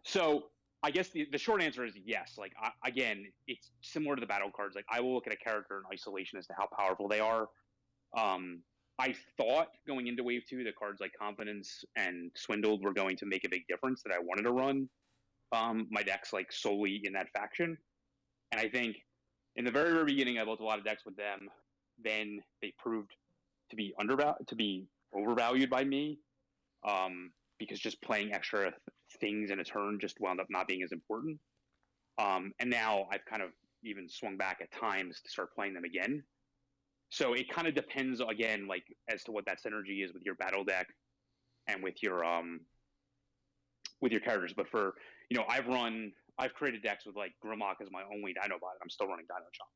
[SPEAKER 2] So I guess the short answer is yes. Like again, it's similar to the battle cards. Like I will look at a character in isolation as to how powerful they are. I thought going into Wave 2, the cards like Confidence and Swindled were going to make a big difference, that I wanted to run my decks like solely in that faction. And I think in the very, very beginning, I built a lot of decks with them. Then they proved to be overvalued by me, because just playing extra things in a turn just wound up not being as important. And now I've kind of even swung back at times to start playing them again. So it kind of depends again, like as to what that synergy is with your battle deck and with your characters. But for I've created decks with like Grimlock as my only Dinobot, and I'm still running Dino Chomp.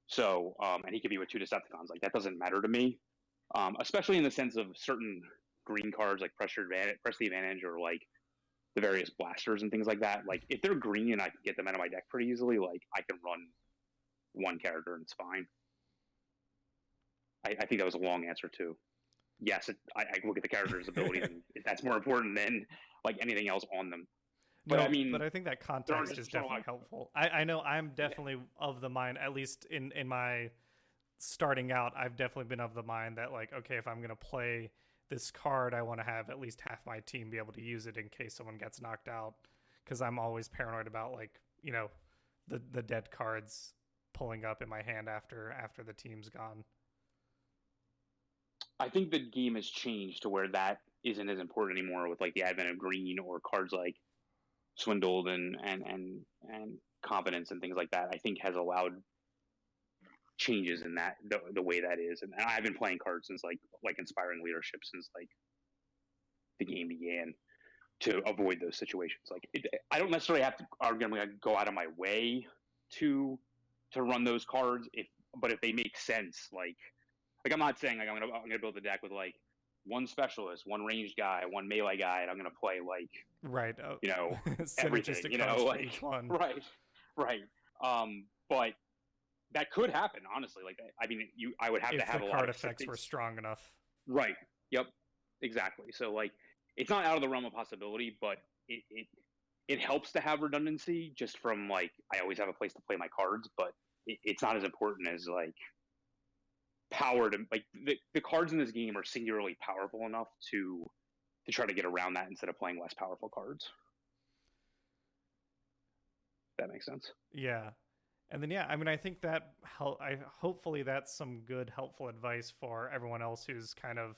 [SPEAKER 2] So and he could be with 2 Decepticons. Like that doesn't matter to me, especially in the sense of certain green cards like Press the Advantage, or like the various blasters and things like that. Like if they're green and I can get them out of my deck pretty easily, like I can run one character and it's fine. I think that was a long answer too. Yes, I look at the character's ability, and that's more important than like anything else on them. But
[SPEAKER 1] no,
[SPEAKER 2] I mean,
[SPEAKER 1] but I think that context is definitely helpful. I know I'm definitely of the mind, at least in my starting out, I've definitely been of the mind that like, okay, if I'm going to play this card, I want to have at least half my team be able to use it in case someone gets knocked out, because I'm always paranoid about like, the dead cards pulling up in my hand after the team's gone.
[SPEAKER 2] I think the game has changed to where that isn't as important anymore with like the advent of green or cards like Swindled and Confidence and things like that. I think has allowed changes in that the way that is. And I've been playing cards since like Inspiring Leadership since like the game began, to avoid those situations. Like I don't necessarily have to go out of my way to run those cards, but if they make sense, like I'm not saying like I'm gonna build a deck with like one specialist, one ranged guy, one melee guy, and I'm gonna play like
[SPEAKER 1] right,
[SPEAKER 2] everything, like each one. Right. But that could happen, honestly. Like I mean, I would have to have a lot of
[SPEAKER 1] card effects were strong enough.
[SPEAKER 2] Right. Yep. Exactly. So like, it's not out of the realm of possibility, but it helps to have redundancy, just from like I always have a place to play my cards, but it's not as important as like power to like the cards in this game are singularly powerful enough to try to get around that instead of playing less powerful cards. That makes sense.
[SPEAKER 1] Yeah. And then I mean, I think that hopefully that's some good helpful advice for everyone else who's kind of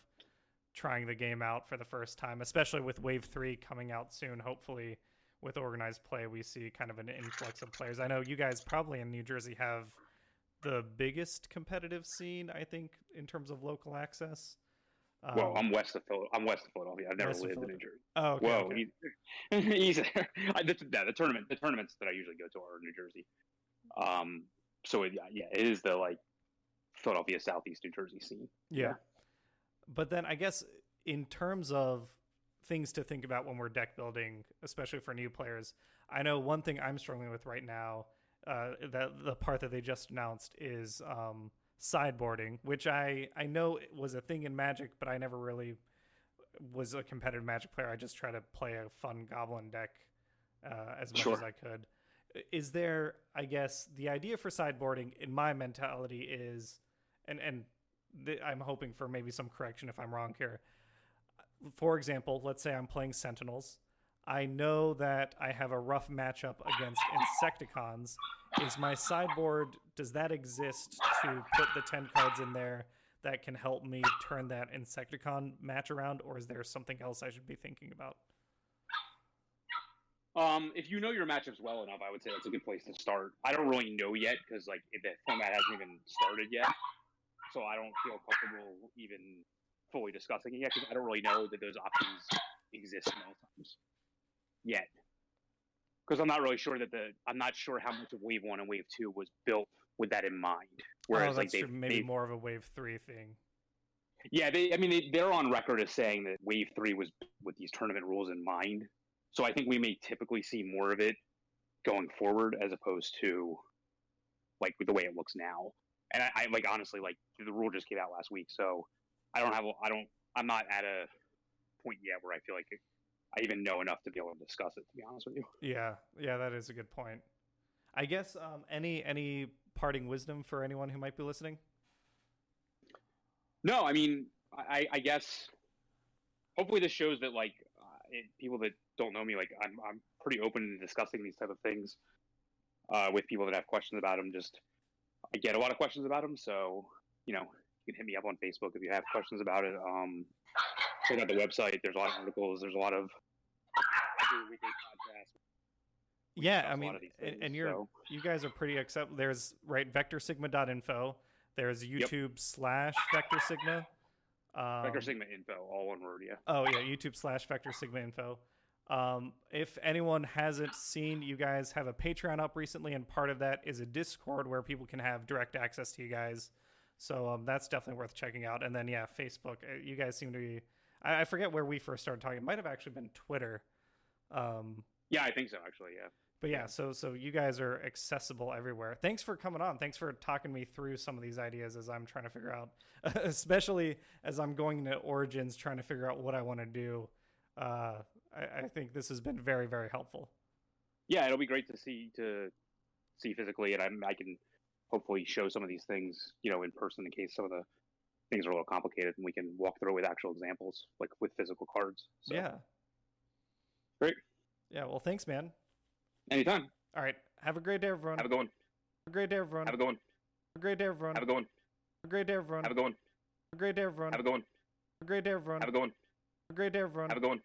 [SPEAKER 1] trying the game out for the first time, especially with Wave 3 coming out soon. Hopefully with organized play we see kind of an influx of players. I know you guys probably in New Jersey have the biggest competitive scene, I think, in terms of local access.
[SPEAKER 2] Well, I'm west of Philadelphia. I've never lived in New Jersey.
[SPEAKER 1] Oh, okay.
[SPEAKER 2] Whoa,
[SPEAKER 1] okay.
[SPEAKER 2] He's there. The tournaments that I usually go to are in New Jersey. So it is the like Philadelphia, Southeast New Jersey scene.
[SPEAKER 1] Yeah. But then I guess in terms of things to think about when we're deck building, especially for new players, I know one thing I'm struggling with right now, the part that they just announced is sideboarding, which I know it was a thing in Magic, but I never really was a competitive Magic player. I just try to play a fun Goblin deck as much as I could. Is there, I guess, the idea for sideboarding in my mentality is, and I'm hoping for maybe some correction if I'm wrong here. For example, let's say I'm playing Sentinels. I know that I have a rough matchup against Insecticons. Is my sideboard, does that exist to put the 10 cards in there that can help me turn that Insecticon match around, or is there something else I should be thinking about?
[SPEAKER 2] If you know your matchups well enough, I would say that's a good place to start. I don't really know yet because like the format hasn't even started yet, so I don't feel comfortable even fully discussing it yet because I don't really know that those options exist most times yet. Because I'm not really sure that I'm not sure how much of Wave 1 and Wave 2 was built with that in mind. Whereas
[SPEAKER 1] that's
[SPEAKER 2] like
[SPEAKER 1] true. Maybe more of a Wave 3 thing.
[SPEAKER 2] Yeah, they're on record as saying that Wave 3 was with these tournament rules in mind. So I think we may typically see more of it going forward as opposed to like the way it looks now. And I like honestly like the rule just came out last week, so I'm not at a point yet where I feel like I even know enough to be able to discuss it, to be honest with you.
[SPEAKER 1] Yeah, that is a good point. I guess any parting wisdom for anyone who might be listening?
[SPEAKER 2] No, I mean, I guess hopefully this shows that like people that don't know me, like I'm pretty open to discussing these type of things with people that have questions about them. Just I get a lot of questions about them, so you can hit me up on Facebook if you have questions about it. Check out the website. There's a lot of articles. There's a lot of weekly podcasts.
[SPEAKER 1] Yeah, I mean, and you guys are pretty there's vectorsigma.info. There's YouTube / Vector Sigma.
[SPEAKER 2] Vector Sigma info, all one word, yeah.
[SPEAKER 1] Oh yeah, YouTube / Vector Sigma info. If anyone hasn't seen, you guys have a Patreon up recently, and part of that is a Discord where people can have direct access to you guys. So that's definitely worth checking out. And then yeah, Facebook. You guys seem to be. I forget where we first started talking. It might have actually been Twitter.
[SPEAKER 2] Yeah, I think so actually. Yeah.
[SPEAKER 1] But yeah, so you guys are accessible everywhere. Thanks for coming on. Thanks for talking me through some of these ideas as I'm trying to figure out, especially as I'm going into Origins, trying to figure out what I want to do. I think this has been very, very helpful.
[SPEAKER 2] Yeah, it'll be great to see physically, and I can hopefully show some of these things, in person in case some of the things are a little complicated, and we can walk through it with actual examples, like with physical cards. So.
[SPEAKER 1] Yeah.
[SPEAKER 2] Great.
[SPEAKER 1] Yeah. Well, thanks, man.
[SPEAKER 2] Anytime.
[SPEAKER 1] All right. Have a great day, everyone.
[SPEAKER 2] Have a good one.
[SPEAKER 1] Have a great day, everyone.
[SPEAKER 2] Have a good one.
[SPEAKER 1] Have a great day, everyone.
[SPEAKER 2] Have a good one.
[SPEAKER 1] Have a great day, everyone.
[SPEAKER 2] Have a good one.
[SPEAKER 1] Have a great day, everyone.
[SPEAKER 2] Have a good one.
[SPEAKER 1] Have a great day, everyone.
[SPEAKER 2] Have a good one.
[SPEAKER 1] Have a great day, everyone.
[SPEAKER 2] Have a good one.